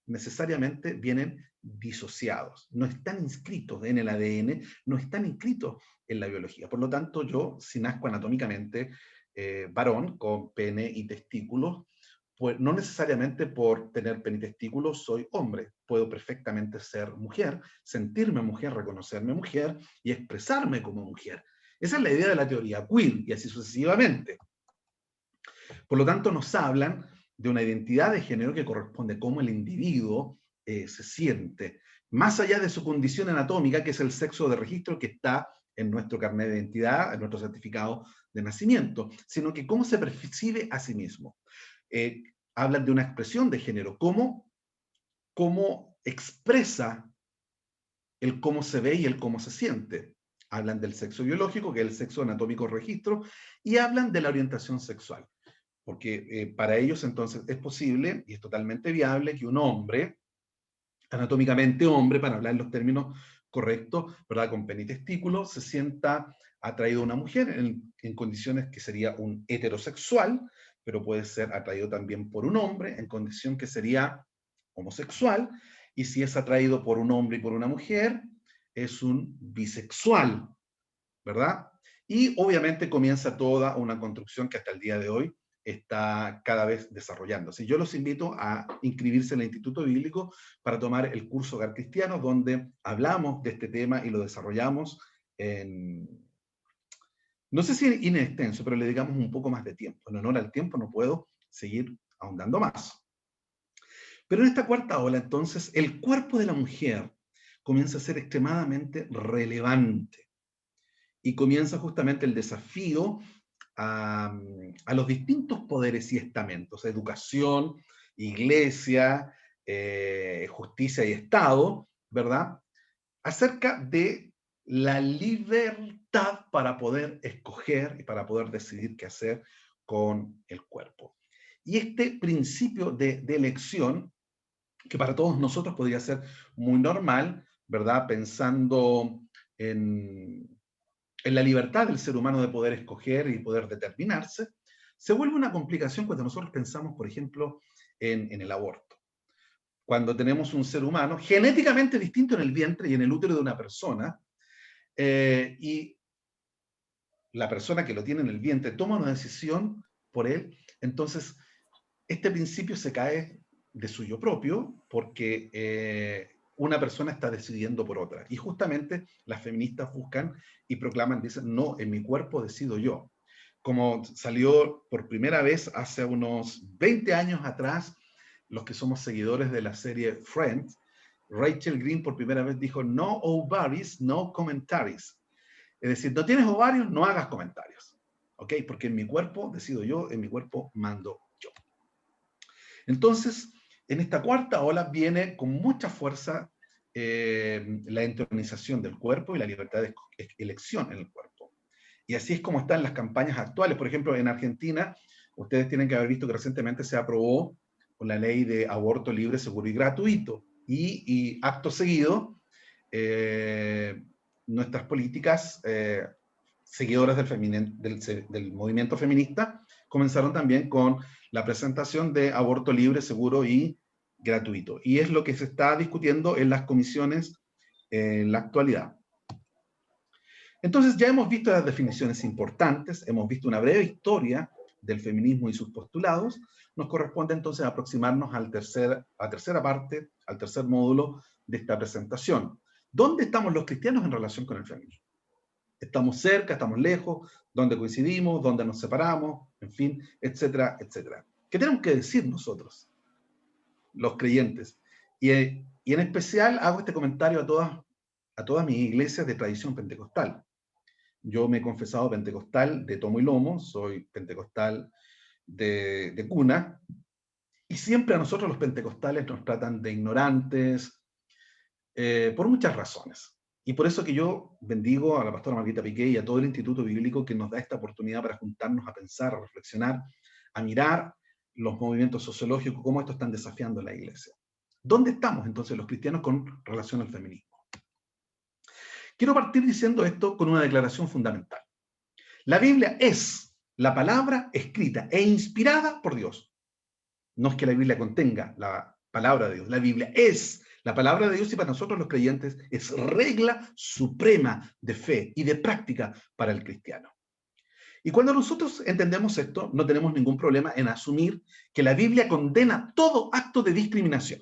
necesariamente vienen disociados, no están inscritos en el ADN, no están inscritos en la biología. Por lo tanto, yo, si nazco anatómicamente varón, con pene y testículos, pues no necesariamente por tener pene y testículos soy hombre, puedo perfectamente ser mujer, sentirme mujer, reconocerme mujer y expresarme como mujer. Esa es la idea de la teoría queer, y así sucesivamente. Por lo tanto, nos hablan de una identidad de género que corresponde a cómo el individuo se siente, más allá de su condición anatómica, que es el sexo de registro que está en nuestro carnet de identidad, en nuestro certificado de nacimiento, sino que cómo se percibe a sí mismo. Hablan de una expresión de género, cómo expresa el cómo se ve y el cómo se siente. Hablan del sexo biológico, que es el sexo anatómico registro, y hablan de la orientación sexual. Porque para ellos entonces es posible y es totalmente viable que un hombre, anatómicamente hombre, para hablar en los términos correctos, ¿verdad? Con pene y testículo, se sienta atraído a una mujer en condiciones que sería un heterosexual, pero puede ser atraído también por un hombre en condición que sería homosexual, y si es atraído por un hombre y por una mujer, es un bisexual, ¿verdad? Y obviamente comienza toda una construcción que hasta el día de hoy está cada vez desarrollándose. Yo los invito a inscribirse en el Instituto Bíblico para tomar el curso Hogar Cristiano, donde hablamos de este tema y lo desarrollamos en, no sé si en extenso, pero le dedicamos un poco más de tiempo. En honor al tiempo no puedo seguir ahondando más. Pero en esta cuarta ola, entonces, el cuerpo de la mujer comienza a ser extremadamente relevante y comienza justamente el desafío a los distintos poderes y estamentos, educación, iglesia, justicia y Estado, ¿verdad? Acerca de la libertad para poder escoger y para poder decidir qué hacer con el cuerpo. Y este principio de elección, que para todos nosotros podría ser muy normal, ¿verdad? Pensando en la libertad del ser humano de poder escoger y poder determinarse, se vuelve una complicación cuando nosotros pensamos, por ejemplo, en el aborto. Cuando tenemos un ser humano genéticamente distinto en el vientre y en el útero de una persona, y la persona que lo tiene en el vientre toma una decisión por él, entonces este principio se cae de suyo propio porque una persona está decidiendo por otra. Y justamente las feministas buscan y proclaman, dicen, no, en mi cuerpo decido yo. Como salió por primera vez hace unos 20 años atrás, los que somos seguidores de la serie Friends, Rachel Green por primera vez dijo, no ovaries, no commentaries. Es decir, no tienes ovarios, no hagas comentarios. ¿Ok? Porque en mi cuerpo decido yo, en mi cuerpo mando yo. Entonces, en esta cuarta ola viene con mucha fuerza la entronización del cuerpo y la libertad de elección en el cuerpo. Y así es como están las campañas actuales. Por ejemplo, en Argentina, ustedes tienen que haber visto que recientemente se aprobó la ley de aborto libre, seguro y gratuito. Y acto seguido, nuestras políticas seguidoras del movimiento feminista comenzaron también con la presentación de aborto libre, seguro y gratuito. Y es lo que se está discutiendo en las comisiones en la actualidad. Entonces ya hemos visto las definiciones importantes, hemos visto una breve historia del feminismo y sus postulados. Nos corresponde entonces aproximarnos a la tercera parte, al tercer módulo de esta presentación. ¿Dónde estamos los cristianos en relación con el feminismo? ¿Estamos cerca, estamos lejos? ¿Dónde coincidimos? ¿Dónde nos separamos? En fin, etcétera, etcétera. ¿Qué tenemos que decir nosotros, los creyentes? Y en especial hago este comentario a todas mis iglesias de tradición pentecostal. Yo me he confesado pentecostal de tomo y lomo, soy pentecostal de cuna, y siempre a nosotros los pentecostales nos tratan de ignorantes, por muchas razones. Y por eso que yo bendigo a la pastora Margarita Piqué y a todo el Instituto Bíblico que nos da esta oportunidad para juntarnos a pensar, a reflexionar, a mirar los movimientos sociológicos, cómo estos están desafiando la iglesia. ¿Dónde estamos entonces los cristianos con relación al feminismo? Quiero partir diciendo esto con una declaración fundamental. La Biblia es la palabra escrita e inspirada por Dios. No es que la Biblia contenga la palabra de Dios, la Biblia es la palabra de Dios y para nosotros los creyentes es regla suprema de fe y de práctica para el cristiano. Y cuando nosotros entendemos esto, no tenemos ningún problema en asumir que la Biblia condena todo acto de discriminación,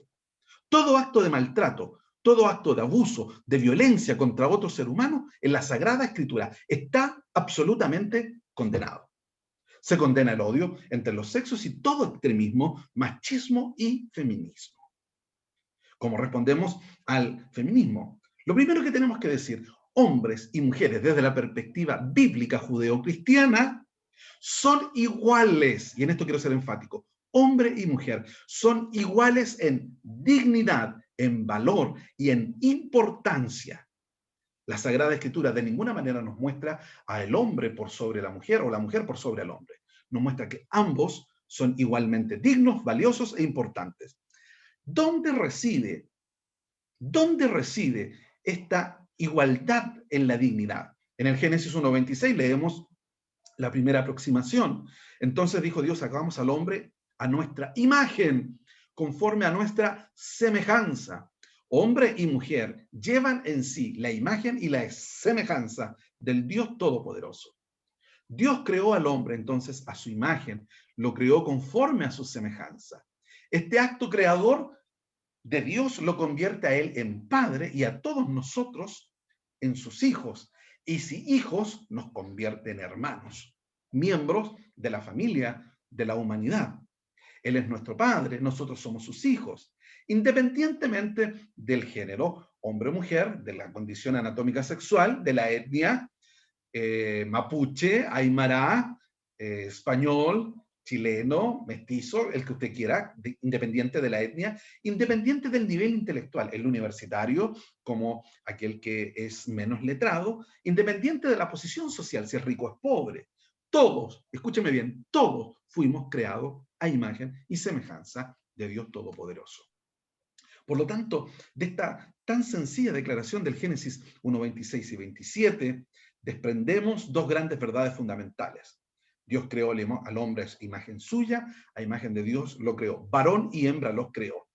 todo acto de maltrato, todo acto de abuso, de violencia contra otro ser humano en la Sagrada Escritura está absolutamente condenado. Se condena el odio entre los sexos y todo extremismo, machismo y feminismo. ¿Cómo respondemos al feminismo? Lo primero que tenemos que decir, hombres y mujeres desde la perspectiva bíblica judeo-cristiana son iguales, y en esto quiero ser enfático, hombre y mujer son iguales en dignidad, en valor y en importancia. La Sagrada Escritura de ninguna manera nos muestra al hombre por sobre la mujer o la mujer por sobre el hombre. Nos muestra que ambos son igualmente dignos, valiosos e importantes. ¿Dónde reside esta igualdad en la dignidad? En el Génesis 1:26 leemos la primera aproximación. Entonces dijo Dios, hagamos al hombre a nuestra imagen, conforme a nuestra semejanza. Hombre y mujer llevan en sí la imagen y la semejanza del Dios Todopoderoso. Dios creó al hombre entonces a su imagen, lo creó conforme a su semejanza. Este acto creador de Dios lo convierte a él en padre y a todos nosotros en sus hijos. Y si hijos, nos convierte en hermanos, miembros de la familia, de la humanidad. Él es nuestro padre, nosotros somos sus hijos, independientemente del género, hombre o mujer, de la condición anatómica sexual, de la etnia, mapuche, aymara, español, chileno, mestizo, el que usted quiera, independiente de la etnia, independiente del nivel intelectual, el universitario como aquel que es menos letrado, independiente de la posición social, si es rico o es pobre. Todos, escúcheme bien, todos fuimos creados a imagen y semejanza de Dios Todopoderoso. Por lo tanto, de esta tan sencilla declaración del Génesis 1:26 y 27, desprendemos dos grandes verdades fundamentales. Dios creó al hombre a imagen suya, a imagen de Dios lo creó. Varón y hembra los creó.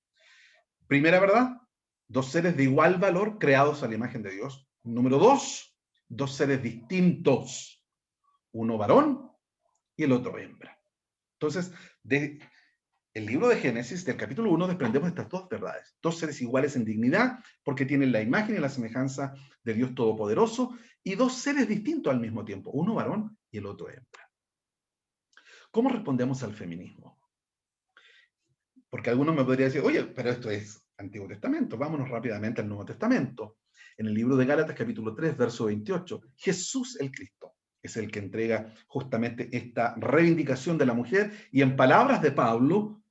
Primera verdad, dos seres de igual valor creados a la imagen de Dios. Número dos, dos seres distintos. Uno varón y el otro hembra. Entonces, del libro de Génesis, del capítulo 1, desprendemos estas dos verdades. Dos seres iguales en dignidad, porque tienen la imagen y la semejanza de Dios Todopoderoso, y dos seres distintos al mismo tiempo, uno varón y el otro hembra. ¿Cómo respondemos al feminismo? Porque algunos me podrían decir, oye, pero esto es Antiguo Testamento, vámonos rápidamente al Nuevo Testamento. En el libro de Gálatas, capítulo 3, verso 28, Jesús el Cristo es el que entrega justamente esta reivindicación de la mujer, y en palabras de Pablo,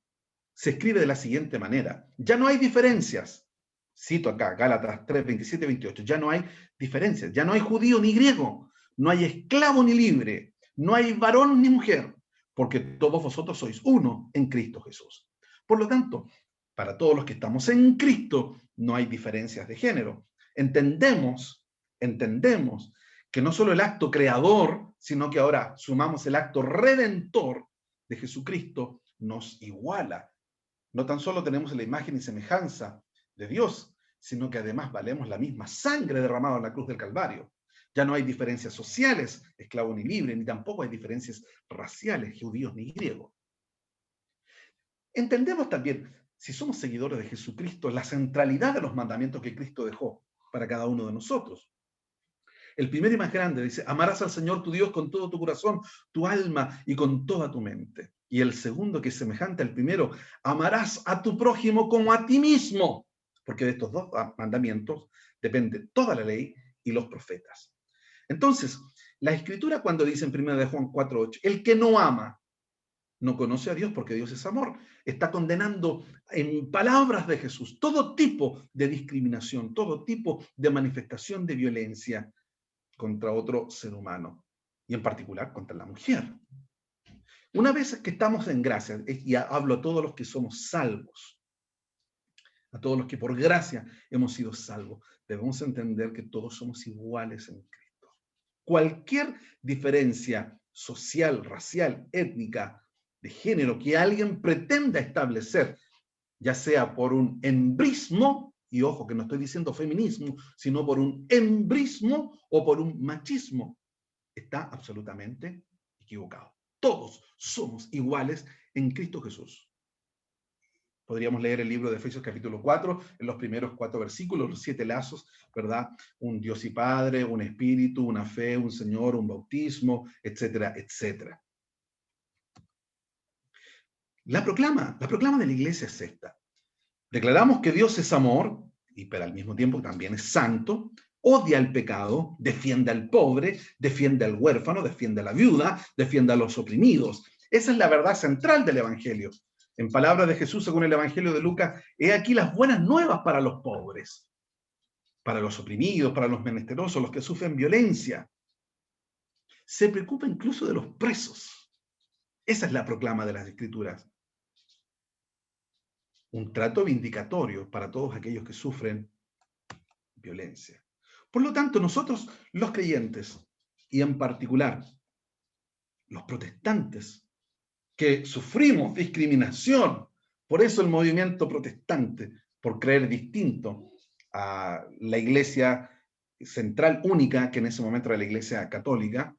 se escribe de la siguiente manera: ya no hay diferencias, cito acá, Gálatas 3, 27 y 28, ya no hay diferencias, ya no hay judío ni griego, no hay esclavo ni libre, no hay varón ni mujer, porque todos vosotros sois uno en Cristo Jesús. Por lo tanto, para todos los que estamos en Cristo, no hay diferencias de género. Entendemos que no solo el acto creador, sino que ahora sumamos el acto redentor de Jesucristo, nos iguala. No tan solo tenemos la imagen y semejanza de Dios, sino que además valemos la misma sangre derramada en la cruz del Calvario. Ya no hay diferencias sociales, esclavo ni libre, ni tampoco hay diferencias raciales, judíos ni griegos. Entendemos también, si somos seguidores de Jesucristo, la centralidad de los mandamientos que Cristo dejó para cada uno de nosotros. El primero y más grande dice, amarás al Señor tu Dios con todo tu corazón, tu alma y con toda tu mente. Y el segundo, que es semejante al primero, amarás a tu prójimo como a ti mismo. Porque de estos dos mandamientos depende toda la ley y los profetas. Entonces, la Escritura cuando dice en 1 de Juan 4:8, el que no ama, no conoce a Dios porque Dios es amor. Está condenando en palabras de Jesús todo tipo de discriminación, todo tipo de manifestación de violencia contra otro ser humano, y en particular contra la mujer. Una vez que estamos en gracia, y hablo a todos los que somos salvos, a todos los que por gracia hemos sido salvos, debemos entender que todos somos iguales en Cristo. Cualquier diferencia social, racial, étnica, de género que alguien pretenda establecer, ya sea por un hembrismo, y ojo que no estoy diciendo feminismo, sino por un hembrismo o por un machismo, está absolutamente equivocado. Todos somos iguales en Cristo Jesús. Podríamos leer el libro de Efesios capítulo 4, en los primeros 4 versículos, los 7 lazos, ¿verdad? Un Dios y Padre, un Espíritu, una fe, un Señor, un bautismo, etcétera, etcétera. La proclama de la iglesia es esta. Declaramos que Dios es amor, y pero al mismo tiempo también es santo, odia el pecado, defiende al pobre, defiende al huérfano, defiende a la viuda, defiende a los oprimidos. Esa es la verdad central del Evangelio. En palabras de Jesús, según el Evangelio de Lucas, he aquí las buenas nuevas para los pobres, para los oprimidos, para los menesterosos, los que sufren violencia. Se preocupa incluso de los presos. Esa es la proclama de las Escrituras. Un trato vindicatorio para todos aquellos que sufren violencia. Por lo tanto, nosotros los creyentes, y en particular los protestantes, que sufrimos discriminación, por eso el movimiento protestante, por creer distinto a la iglesia central única, que en ese momento era la iglesia católica,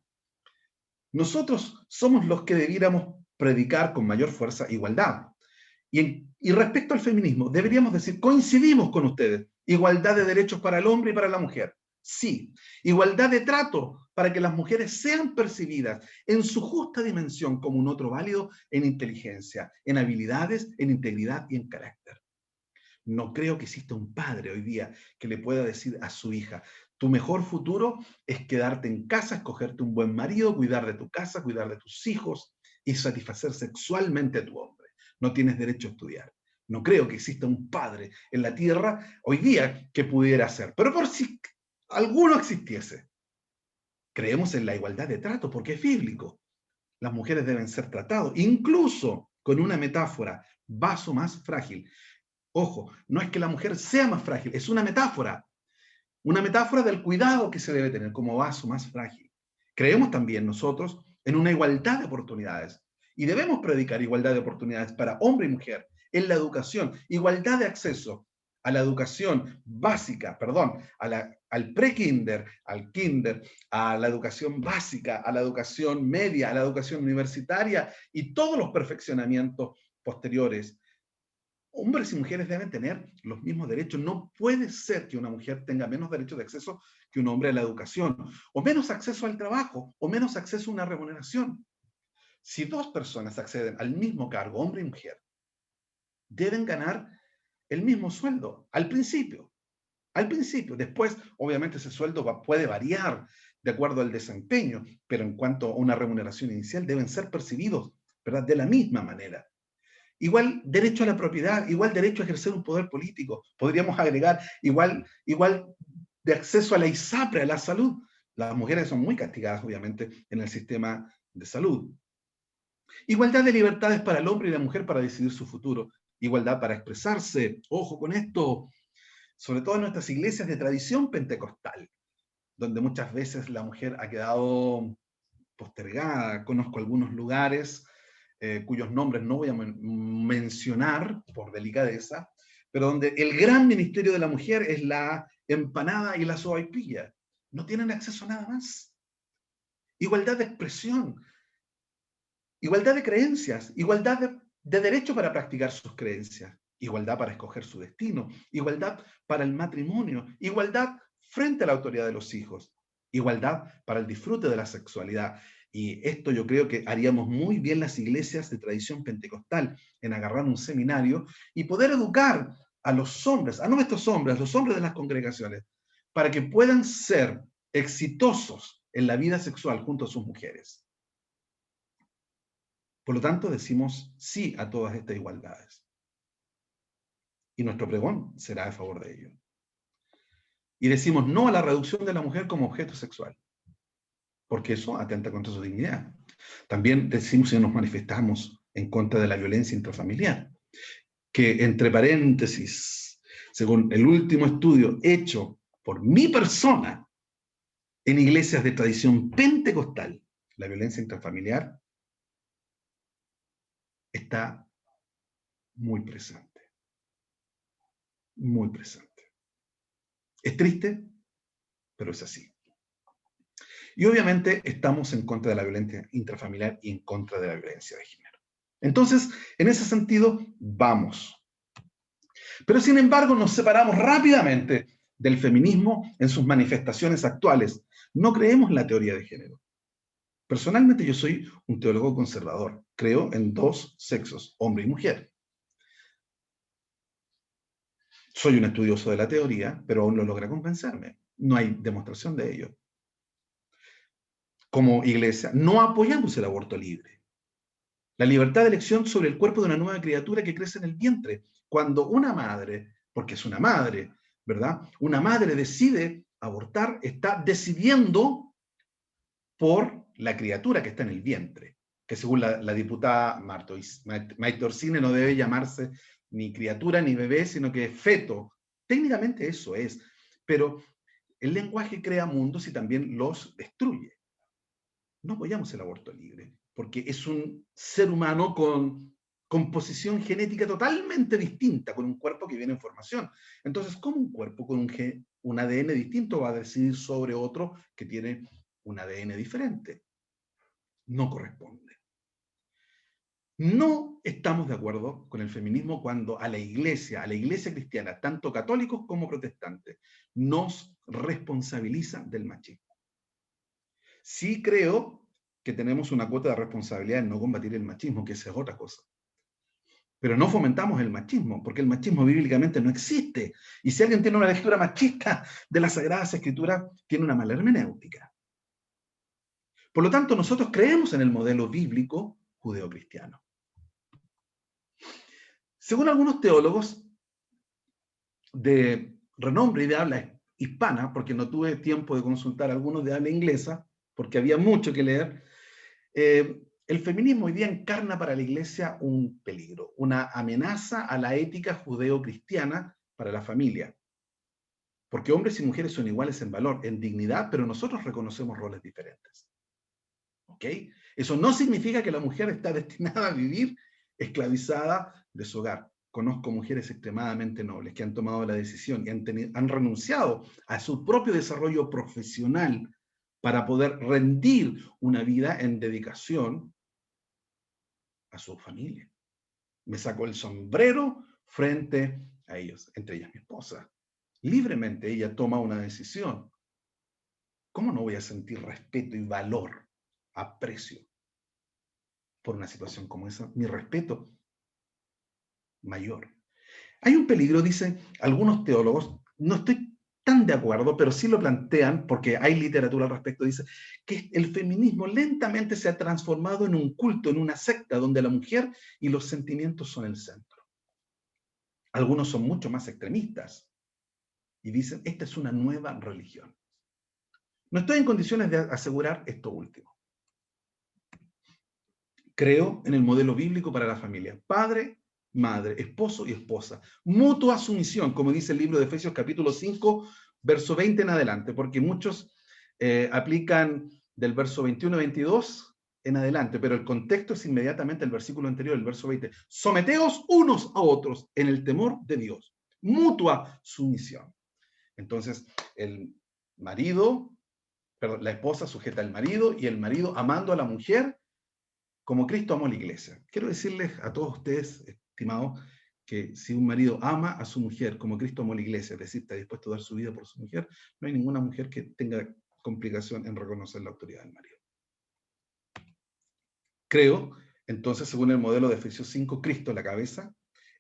nosotros somos los que debiéramos predicar con mayor fuerza igualdad. Y respecto al feminismo, deberíamos decir, coincidimos con ustedes, igualdad de derechos para el hombre y para la mujer. Sí, igualdad de trato para que las mujeres sean percibidas en su justa dimensión como un otro válido en inteligencia, en habilidades, en integridad y en carácter. No creo que exista un padre hoy día que le pueda decir a su hija, tu mejor futuro es quedarte en casa, escogerte un buen marido, cuidar de tu casa, cuidar de tus hijos y satisfacer sexualmente a tu hombre. No tienes derecho a estudiar. No creo que exista un padre en la tierra hoy día que pudiera hacer. Pero por si alguno existiese, creemos en la igualdad de trato porque es bíblico. Las mujeres deben ser tratadas, incluso con una metáfora, vaso más frágil. Ojo, no es que la mujer sea más frágil, es una metáfora del cuidado que se debe tener como vaso más frágil. Creemos también nosotros en una igualdad de oportunidades. Y debemos predicar igualdad de oportunidades para hombre y mujer en la educación, igualdad de acceso a la educación básica, al pre-kinder, al kinder, a la educación básica, a la educación media, a la educación universitaria y todos los perfeccionamientos posteriores. Hombres y mujeres deben tener los mismos derechos. No puede ser que una mujer tenga menos derechos de acceso que un hombre a la educación, o menos acceso al trabajo, o menos acceso a una remuneración. Si dos personas acceden al mismo cargo, hombre y mujer, deben ganar el mismo sueldo al principio. Después, obviamente, ese sueldo puede variar de acuerdo al desempeño, pero en cuanto a una remuneración inicial, deben ser percibidos, ¿verdad?, de la misma manera. Igual derecho a la propiedad, igual derecho a ejercer un poder político. Podríamos agregar igual de acceso a la ISAPRE, a la salud. Las mujeres son muy castigadas, obviamente, en el sistema de salud. Igualdad de libertades para el hombre y la mujer para decidir su futuro. igualdad para expresarse. Ojo con esto, sobre todo en nuestras iglesias de tradición pentecostal, donde muchas veces la mujer ha quedado postergada. Conozco algunos lugares cuyos nombres no voy a mencionar por delicadeza, pero donde el gran ministerio de la mujer es la empanada y la sopaipilla. No tienen acceso a nada más. Igualdad de expresión, igualdad de creencias, igualdad de derecho para practicar sus creencias, igualdad para escoger su destino, igualdad para el matrimonio, igualdad frente a la autoridad de los hijos, igualdad para el disfrute de la sexualidad. Y esto yo creo que haríamos muy bien las iglesias de tradición pentecostal en agarrar un seminario y poder educar a los hombres, a nuestros hombres, a los hombres de las congregaciones, para que puedan ser exitosos en la vida sexual junto a sus mujeres. Por lo tanto, decimos sí a todas estas igualdades. Y nuestro pregón será a favor de ello. Y decimos no a la reducción de la mujer como objeto sexual, porque eso atenta contra su dignidad. También decimos y nos manifestamos en contra de la violencia intrafamiliar, que entre paréntesis, según el último estudio hecho por mi persona en iglesias de tradición pentecostal, la violencia intrafamiliar está muy presente. Muy presente. Es triste, pero es así. Y obviamente estamos en contra de la violencia intrafamiliar y en contra de la violencia de género. Entonces, en ese sentido, vamos. Pero sin embargo, nos separamos rápidamente del feminismo en sus manifestaciones actuales. No creemos en la teoría de género. Personalmente yo soy un teólogo conservador. Creo en dos sexos, hombre y mujer. Soy un estudioso de la teoría, pero aún no logra convencerme. No hay demostración de ello. Como iglesia, no apoyamos el aborto libre. La libertad de elección sobre el cuerpo de una nueva criatura que crece en el vientre. Cuando una madre, porque es una madre, ¿verdad? Una madre decide abortar, está decidiendo por la criatura que está en el vientre, que según la diputada Maite Orsini no debe llamarse ni criatura ni bebé, sino que feto. Técnicamente eso es, pero el lenguaje crea mundos y también los destruye. No apoyamos el aborto libre, porque es un ser humano con composición genética totalmente distinta, con un cuerpo que viene en formación. Entonces, ¿cómo un cuerpo con un ADN distinto va a decidir sobre otro que tiene un ADN diferente? No corresponde. No estamos de acuerdo con el feminismo cuando a la iglesia cristiana, tanto católicos como protestantes, nos responsabiliza del machismo. Sí creo que tenemos una cuota de responsabilidad en no combatir el machismo, que esa es otra cosa. Pero no fomentamos el machismo, porque el machismo bíblicamente no existe. Y si alguien tiene una lectura machista de las Sagradas Escrituras, tiene una mala hermenéutica. Por lo tanto, nosotros creemos en el modelo bíblico judeocristiano. Según algunos teólogos de renombre y de habla hispana, porque no tuve tiempo de consultar a algunos de habla inglesa, porque había mucho que leer, el feminismo hoy día encarna para la iglesia un peligro, una amenaza a la ética judeo-cristiana para la familia. Porque hombres y mujeres son iguales en valor, en dignidad, pero nosotros reconocemos roles diferentes. ¿Ok? Eso no significa que la mujer está destinada a vivir esclavizada de su hogar. Conozco mujeres extremadamente nobles que han tomado la decisión y han renunciado a su propio desarrollo profesional para poder rendir una vida en dedicación a su familia. Me saco el sombrero frente a ellos, entre ellas mi esposa. Libremente ella toma una decisión. ¿Cómo no voy a sentir respeto y valor, aprecio por una situación como esa? Mi respeto mayor. Hay un peligro, dicen algunos teólogos, no estoy tan de acuerdo, pero sí lo plantean, porque hay literatura al respecto, dice que el feminismo lentamente se ha transformado en un culto, en una secta, donde la mujer y los sentimientos son el centro. Algunos son mucho más extremistas y dicen, esta es una nueva religión. No estoy en condiciones de asegurar esto último. Creo en el modelo bíblico para la familia. Padre, madre, esposo y esposa. Mutua sumisión, como dice el libro de Efesios capítulo 5, verso 20 en adelante, porque muchos aplican del verso 21 a 22 en adelante, pero el contexto es inmediatamente el versículo anterior, el verso 20. Someteos unos a otros en el temor de Dios. Mutua sumisión. Entonces, el marido, perdón, la esposa sujeta al marido y el marido amando a la mujer como Cristo amó a la iglesia. Quiero decirles a todos ustedes, estimados, que si un marido ama a su mujer como Cristo amó a la iglesia, es decir, está dispuesto a dar su vida por su mujer, no hay ninguna mujer que tenga complicación en reconocer la autoridad del marido. Creo, entonces, según el modelo de Efesios 5, Cristo la cabeza,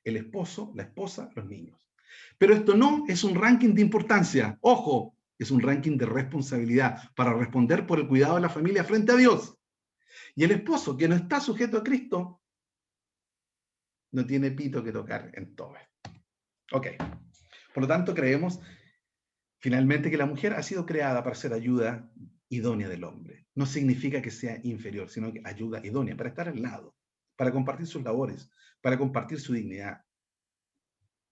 el esposo, la esposa, los niños. Pero esto no es un ranking de importancia. Ojo, es un ranking de responsabilidad para responder por el cuidado de la familia frente a Dios. Y el esposo que no está sujeto a Cristo no tiene pito que tocar en todo esto. Ok. Por lo tanto, creemos finalmente que la mujer ha sido creada para ser ayuda idónea del hombre. No significa que sea inferior, sino que ayuda idónea, para estar al lado, para compartir sus labores, para compartir su dignidad.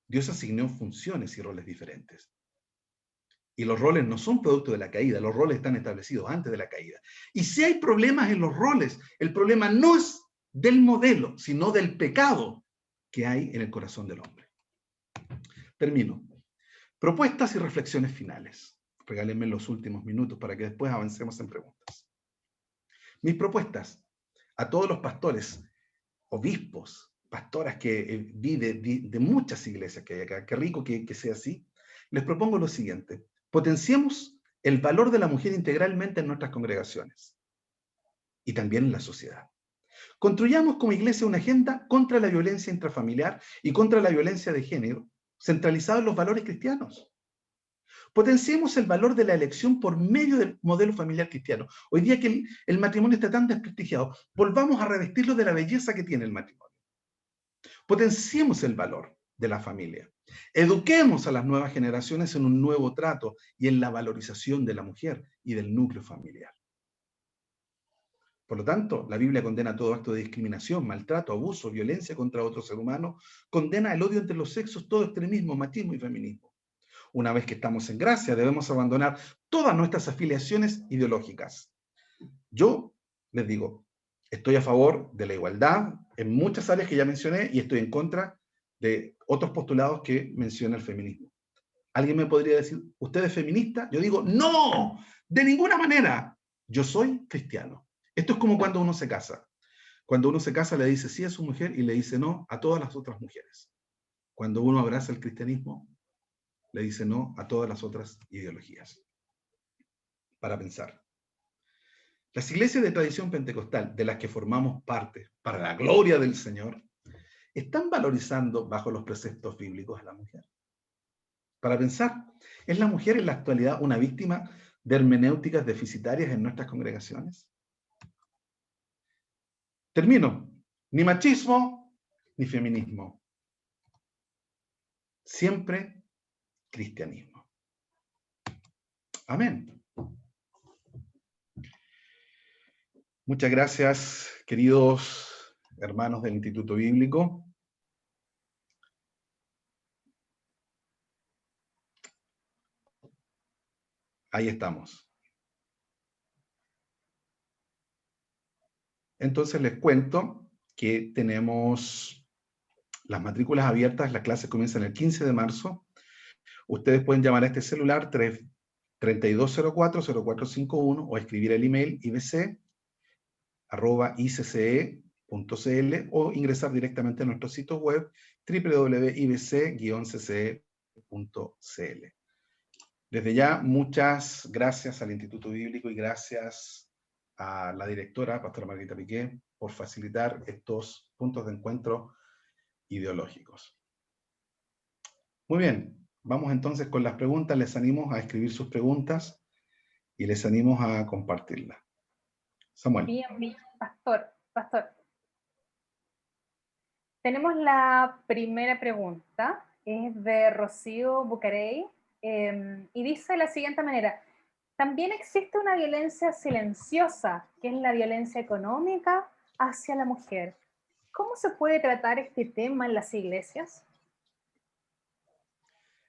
Dios asignó funciones y roles diferentes. Y los roles no son producto de la caída, los roles están establecidos antes de la caída. Y si hay problemas en los roles, el problema no es del modelo, sino del pecado que hay en el corazón del hombre. Termino. Propuestas y reflexiones finales. Regálenme los últimos minutos para que después avancemos en preguntas. Mis propuestas a todos los pastores, obispos, pastoras que viven de muchas iglesias que hay acá, qué rico que sea así, les propongo lo siguiente. Potenciemos el valor de la mujer integralmente en nuestras congregaciones y también en la sociedad. Construyamos como iglesia una agenda contra la violencia intrafamiliar y contra la violencia de género, centralizada en los valores cristianos. Potenciemos el valor de la elección por medio del modelo familiar cristiano. Hoy día que el matrimonio está tan desprestigiado, volvamos a revestirlo de la belleza que tiene el matrimonio. Potenciemos el valor de la familia. Eduquemos a las nuevas generaciones en un nuevo trato y en la valorización de la mujer y del núcleo familiar. Por lo tanto, la Biblia condena todo acto de discriminación, maltrato, abuso, violencia contra otro ser humano, condena el odio entre los sexos, todo extremismo, machismo y feminismo. Una vez que estamos en gracia, debemos abandonar todas nuestras afiliaciones ideológicas. Yo les digo, estoy a favor de la igualdad en muchas áreas que ya mencioné y estoy en contra de otros postulados que menciona el feminismo. ¿Alguien me podría decir, usted es feminista? Yo digo, no, de ninguna manera. Yo soy cristiano. Esto es como cuando uno se casa. Cuando uno se casa le dice sí a su mujer y le dice no a todas las otras mujeres. Cuando uno abraza el cristianismo, le dice no a todas las otras ideologías. Para pensar. Las iglesias de tradición pentecostal, de las que formamos parte, para la gloria del Señor, ¿están valorizando bajo los preceptos bíblicos a la mujer? Para pensar, ¿es la mujer en la actualidad una víctima de hermenéuticas deficitarias en nuestras congregaciones? Termino. Ni machismo, ni feminismo. Siempre cristianismo. Amén. Muchas gracias, queridos hermanos del Instituto Bíblico. Ahí estamos. Entonces les cuento que tenemos las matrículas abiertas, las clases comienzan el 15 de marzo. Ustedes pueden llamar a este celular 3204-0451 o escribir el email ibc@icce.cl o ingresar directamente a nuestro sitio web www.ibc-cce.cl. Desde ya, muchas gracias al Instituto Bíblico y gracias a la directora, pastora Margarita Piqué, por facilitar estos puntos de encuentro ideológicos. Muy bien, vamos entonces con las preguntas. Les animo a escribir sus preguntas y les animo a compartirlas. Samuel. Bien, pastor. Tenemos la primera pregunta, es de Rocío Bucarey, y dice de la siguiente manera: también existe una violencia silenciosa, que es la violencia económica hacia la mujer. ¿Cómo se puede tratar este tema en las iglesias?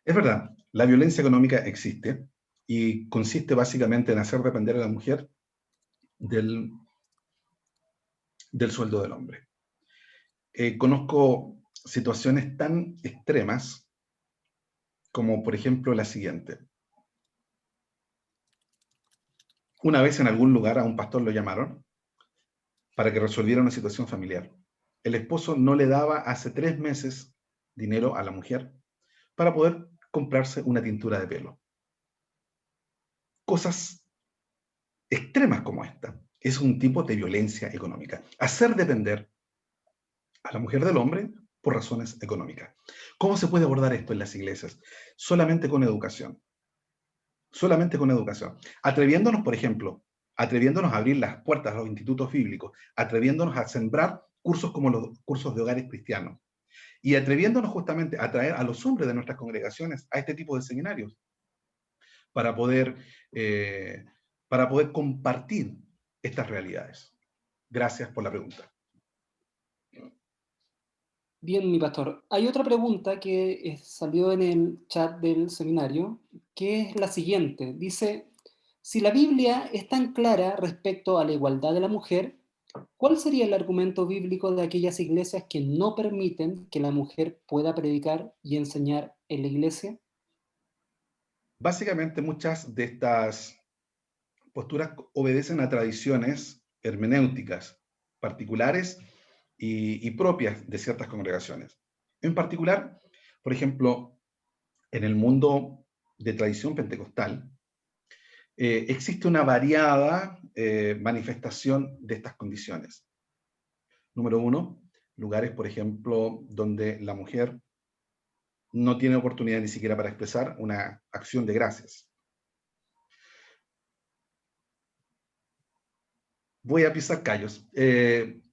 Es verdad, la violencia económica existe y consiste básicamente en hacer depender a la mujer del sueldo del hombre. Conozco situaciones tan extremas como, por ejemplo, la siguiente. Una vez en algún lugar a un pastor lo llamaron para que resolviera una situación familiar. El esposo no le daba hace 3 meses dinero a la mujer para poder comprarse una tintura de pelo. Cosas extremas como esta es un tipo de violencia económica. Hacer depender a la mujer del hombre por razones económicas. ¿Cómo se puede abordar esto en las iglesias? Solamente con educación. Solamente con educación. Atreviéndonos, por ejemplo, atreviéndonos a abrir las puertas a los institutos bíblicos, atreviéndonos a sembrar cursos como los cursos de hogares cristianos, y atreviéndonos justamente a traer a los hombres de nuestras congregaciones a este tipo de seminarios para poder compartir estas realidades. Gracias por la pregunta. Bien, mi pastor. Hay otra pregunta que salió en el chat del seminario, que es la siguiente. Dice, si la Biblia es tan clara respecto a la igualdad de la mujer, ¿cuál sería el argumento bíblico de aquellas iglesias que no permiten que la mujer pueda predicar y enseñar en la iglesia? Básicamente muchas de estas posturas obedecen a tradiciones hermenéuticas particulares y propias de ciertas congregaciones. En particular, por ejemplo, en el mundo de tradición pentecostal, existe una variada manifestación de estas condiciones. Número 1, lugares, por ejemplo, donde la mujer no tiene oportunidad ni siquiera para expresar una acción de gracias. Voy a pisar callos.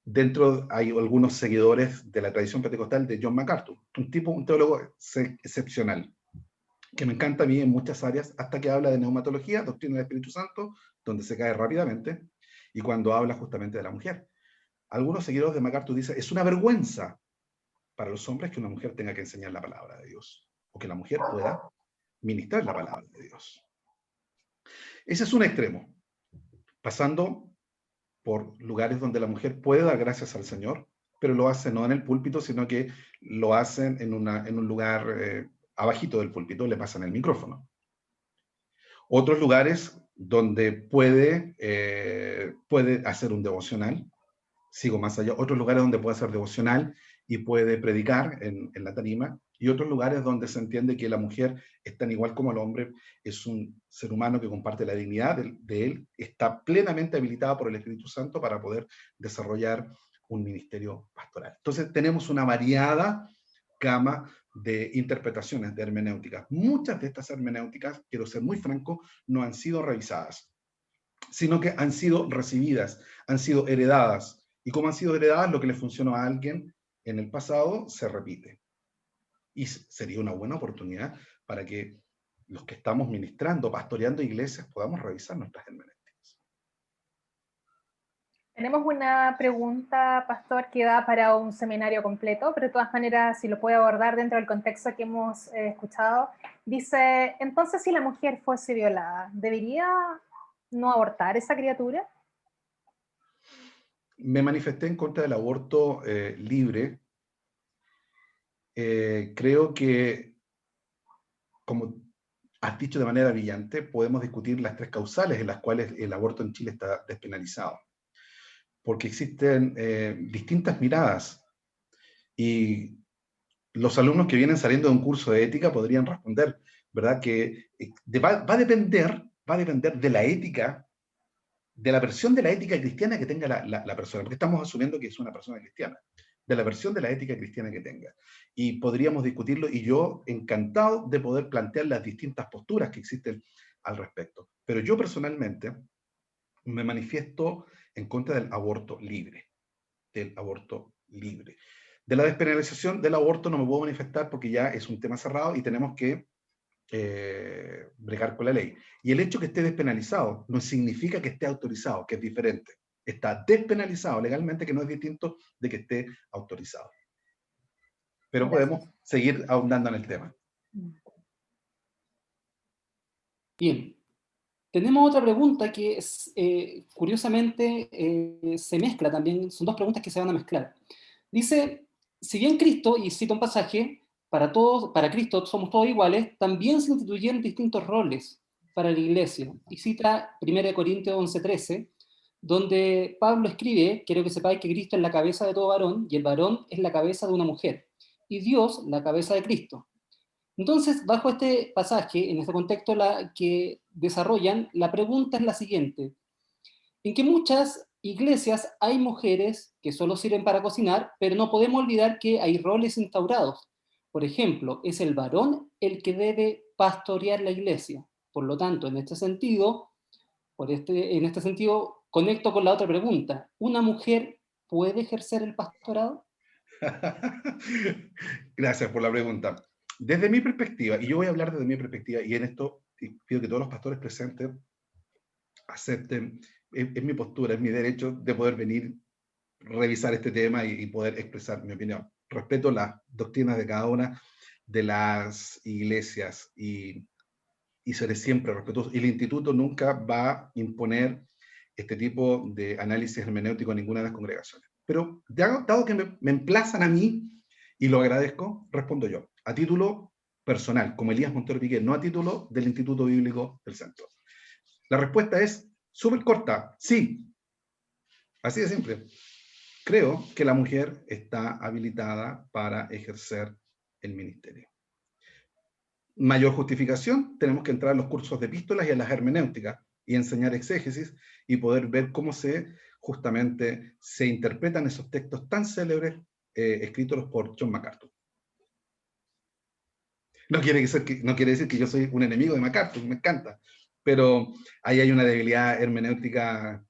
Dentro hay algunos seguidores de la tradición pentecostal de John MacArthur, un teólogo excepcional, que me encanta a mí en muchas áreas, hasta que habla de neumatología, doctrina del Espíritu Santo, donde se cae rápidamente, y cuando habla justamente de la mujer. Algunos seguidores de MacArthur dicen, es una vergüenza para los hombres que una mujer tenga que enseñar la palabra de Dios, o que la mujer pueda ministrar la palabra de Dios. Ese es un extremo, pasando por lugares donde la mujer puede dar gracias al Señor, pero lo hace no en el púlpito, sino que lo hacen en un lugar abajito del púlpito, le pasan el micrófono. Otros lugares donde puede hacer un devocional, sigo más allá, otros lugares donde puede hacer devocional y puede predicar en la tarima, y otros lugares donde se entiende que la mujer es tan igual como el hombre, es un ser humano que comparte la dignidad de él, está plenamente habilitado por el Espíritu Santo para poder desarrollar un ministerio pastoral. Entonces tenemos una variada gama de interpretaciones de hermenéuticas. Muchas de estas hermenéuticas, quiero ser muy franco, no han sido revisadas, sino que han sido recibidas, han sido heredadas, y como han sido heredadas, lo que le funcionó a alguien en el pasado se repite. Y sería una buena oportunidad para que los que estamos ministrando, pastoreando iglesias, podamos revisar nuestras hermenéuticas. Tenemos una pregunta, pastor, que da para un seminario completo, pero de todas maneras, si lo puede abordar dentro del contexto que hemos escuchado. Dice, entonces, si la mujer fuese violada, ¿debería no abortar esa criatura? Me manifesté en contra del aborto libre. Creo que, como has dicho de manera brillante, podemos discutir las 3 causales en las cuales el aborto en Chile está despenalizado. Porque existen distintas miradas, y los alumnos que vienen saliendo de un curso de ética podrían responder, ¿verdad? Que va a depender de la ética, de la versión de la ética cristiana que tenga la persona, porque estamos asumiendo que es una persona cristiana, de la versión de la ética cristiana que tenga. Y podríamos discutirlo, y yo encantado de poder plantear las distintas posturas que existen al respecto. Pero yo personalmente me manifiesto en contra del aborto libre, De la despenalización del aborto no me puedo manifestar porque ya es un tema cerrado y tenemos que bregar con la ley. Y el hecho que esté despenalizado no significa que esté autorizado, que es diferente. Está despenalizado legalmente, que no es distinto de que esté autorizado. Pero podemos seguir ahondando en el tema. Bien. Tenemos otra pregunta que curiosamente se mezcla también, son dos preguntas que se van a mezclar. Dice, si bien Cristo, y cito un pasaje, para Cristo somos todos iguales, también se instituyeron distintos roles para la iglesia. Y cita 1 Corintios 11:13, donde Pablo escribe, quiero que sepáis que Cristo es la cabeza de todo varón, y el varón es la cabeza de una mujer, y Dios la cabeza de Cristo. Entonces, bajo este pasaje, en este contexto que desarrollan, la pregunta es la siguiente. En que muchas iglesias hay mujeres que solo sirven para cocinar, pero no podemos olvidar que hay roles instaurados. Por ejemplo, es el varón el que debe pastorear la iglesia. Por lo tanto, en este sentido, conecto con la otra pregunta. ¿Una mujer puede ejercer el pastorado? Gracias por la pregunta. Desde mi perspectiva, y yo voy a hablar desde mi perspectiva, y en esto pido que todos los pastores presentes acepten, es mi postura, es mi derecho de poder venir, revisar este tema y poder expresar mi opinión. Respeto las doctrinas de cada una de las iglesias y seré siempre respetuoso. Y el instituto nunca va a imponer este tipo de análisis hermenéutico a ninguna de las congregaciones. Pero dado que me emplazan a mí, y lo agradezco, respondo yo, a título personal, como Elías Montero Piqué, no a título del Instituto Bíblico del Centro. La respuesta es súper corta, sí. Así de simple. Creo que la mujer está habilitada para ejercer el ministerio. Mayor justificación, tenemos que entrar a los cursos de epístolas y a las hermenéuticas y enseñar exégesis y poder ver cómo justamente se interpretan esos textos tan célebres escritos por John MacArthur. No quiere decir que yo soy un enemigo de MacArthur, me encanta, pero ahí hay una debilidad hermenéutica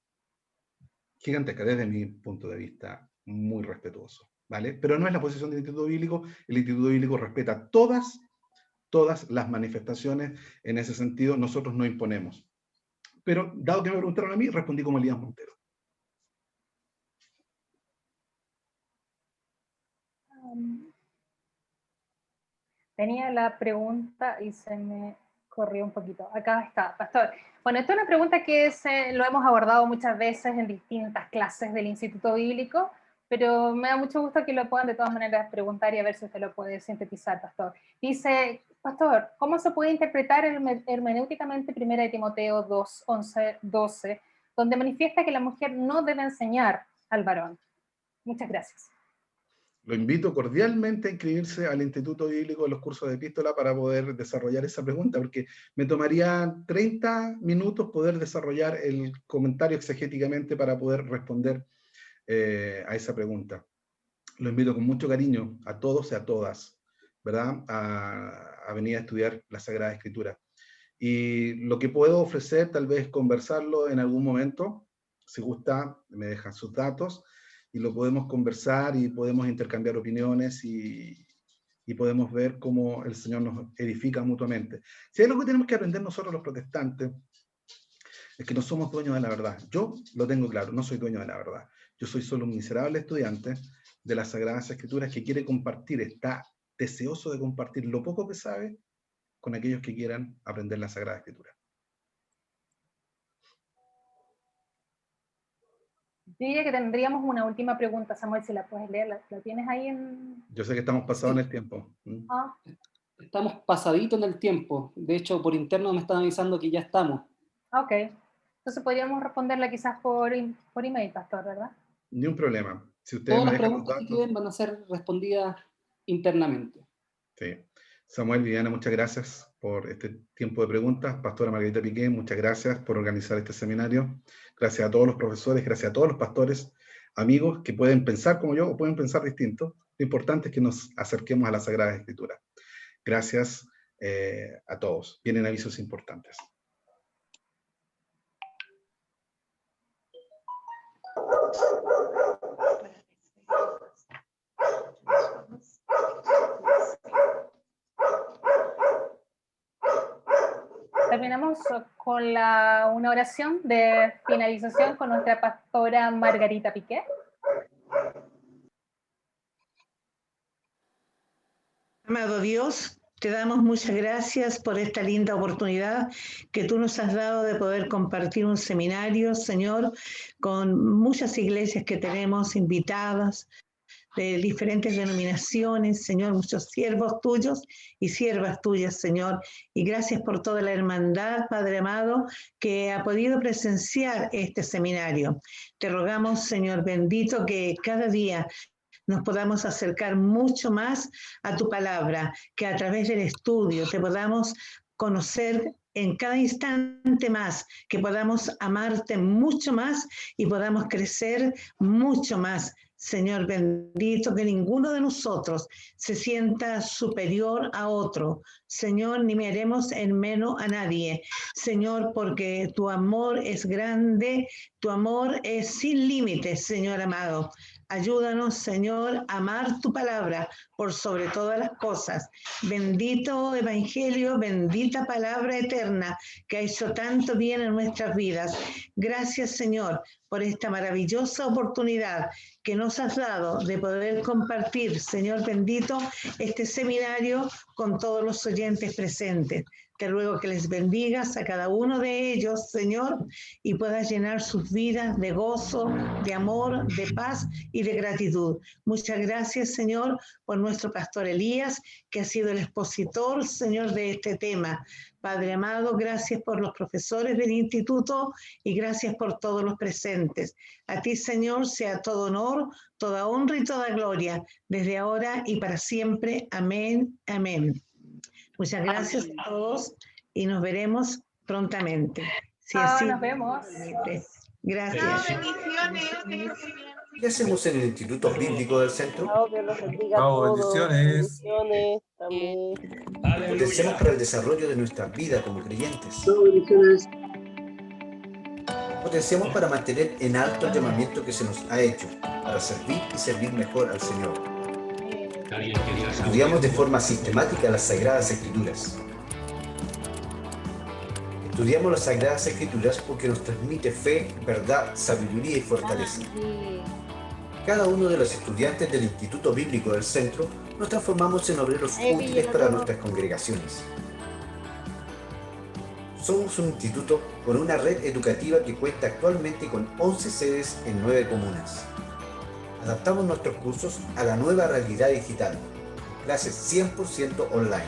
gigantesca desde mi punto de vista, muy respetuoso, ¿vale? Pero no es la posición del Instituto Bíblico. El Instituto Bíblico respeta todas las manifestaciones. En ese sentido, nosotros no imponemos. Pero, dado que me preguntaron a mí, respondí como Elías Montero. Tenía la pregunta y se me corrió un poquito. Acá está, pastor. Bueno, esta es una pregunta que lo hemos abordado muchas veces en distintas clases del Instituto Bíblico, pero me da mucho gusto que lo puedan de todas maneras preguntar y a ver si usted lo puede sintetizar, pastor. Dice, pastor, ¿cómo se puede interpretar hermenéuticamente 1 Timoteo 2, 11, 12, donde manifiesta que la mujer no debe enseñar al varón? Muchas gracias. Lo invito cordialmente a inscribirse al Instituto Bíblico de los cursos de epístola para poder desarrollar esa pregunta, porque me tomaría 30 minutos poder desarrollar el comentario exegéticamente para poder responder a esa pregunta. Lo invito con mucho cariño a todos y a todas, ¿verdad? A venir a estudiar la Sagrada Escritura. Y lo que puedo ofrecer, tal vez conversarlo en algún momento, si gusta, me dejan sus datos, y lo podemos conversar y podemos intercambiar opiniones y podemos ver cómo el Señor nos edifica mutuamente. Si hay algo que tenemos que aprender nosotros los protestantes, es que no somos dueños de la verdad. Yo lo tengo claro, no soy dueño de la verdad. Yo soy solo un miserable estudiante de las Sagradas Escrituras que quiere compartir, está deseoso de compartir lo poco que sabe con aquellos que quieran aprender la Sagrada Escritura. Yo diría que tendríamos una última pregunta, Samuel, si la puedes leer, ¿la tienes ahí en...? Yo sé que estamos pasados en el tiempo. Estamos pasaditos en el tiempo. De hecho, por interno me están avisando que ya estamos. Ok. Entonces podríamos responderla quizás por email, pastor, ¿verdad? Ni un problema. Si ustedes Todas me las dejan los preguntas que datos. queden van a ser respondidas internamente. Sí. Samuel, Viviana, muchas gracias por este tiempo de preguntas. Pastora Margarita Piqué, muchas gracias por organizar este seminario. Gracias a todos los profesores, gracias a todos los pastores, amigos que pueden pensar como yo o pueden pensar distinto. Lo importante es que nos acerquemos a la Sagrada Escritura. Gracias a todos. Vienen avisos importantes. Terminamos con con una oración de finalización con nuestra pastora Margarita Piqué. Amado Dios, te damos muchas gracias por esta linda oportunidad que tú nos has dado de poder compartir un seminario, Señor, con muchas iglesias que tenemos invitadas de diferentes denominaciones, Señor, muchos siervos tuyos y siervas tuyas, Señor. Y gracias por toda la hermandad, Padre amado, que ha podido presenciar este seminario. Te rogamos, Señor bendito, que cada día nos podamos acercar mucho más a tu palabra, que a través del estudio te podamos conocer en cada instante más, que podamos amarte mucho más y podamos crecer mucho más. Señor bendito, que ninguno de nosotros se sienta superior a otro. Señor, ni miremos en menos a nadie. Señor, porque tu amor es grande, tu amor es sin límites, Señor amado. Ayúdanos, Señor, a amar tu palabra por sobre todas las cosas. Bendito Evangelio, bendita palabra eterna que ha hecho tanto bien en nuestras vidas. Gracias, Señor, por esta maravillosa oportunidad que nos has dado de poder compartir, Señor bendito, este seminario con todos los oyentes presentes. Te ruego que les bendigas a cada uno de ellos, Señor, y puedas llenar sus vidas de gozo, de amor, de paz y de gratitud. Muchas gracias, Señor, por nuestro pastor Elías, que ha sido el expositor, Señor, de este tema. Padre amado, gracias por los profesores del instituto y gracias por todos los presentes. A ti, Señor, sea todo honor, toda honra y toda gloria, desde ahora y para siempre. Amén, amén. Muchas gracias a todos y nos veremos prontamente. Si así nos vemos. Gracias. ¿Qué hacemos en el Instituto Bíblico del Centro? Bendiciones. Potenciamos para el desarrollo de nuestra vida como creyentes. Potenciamos para mantener en alto el llamamiento que se nos ha hecho, para servir y servir mejor al Señor. Estudiamos de forma sistemática las Sagradas Escrituras. Estudiamos las Sagradas Escrituras porque nos transmite fe, verdad, sabiduría y fortaleza. Cada uno de los estudiantes del Instituto Bíblico del Centro nos transformamos en obreros útiles para nuestras congregaciones. Somos un instituto con una red educativa que cuenta actualmente con 11 sedes en 9 comunas. Adaptamos nuestros cursos a la nueva realidad digital, clases 100% online.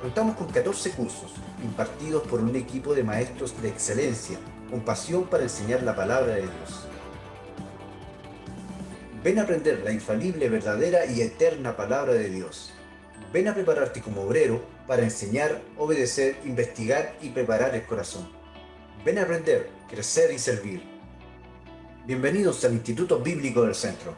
Contamos con 14 cursos impartidos por un equipo de maestros de excelencia, con pasión para enseñar la palabra de Dios. Ven a aprender la infalible, verdadera y eterna palabra de Dios. Ven a prepararte como obrero para enseñar, obedecer, investigar y preparar el corazón. Ven a aprender, crecer y servir. Bienvenidos al Instituto Bíblico del Centro.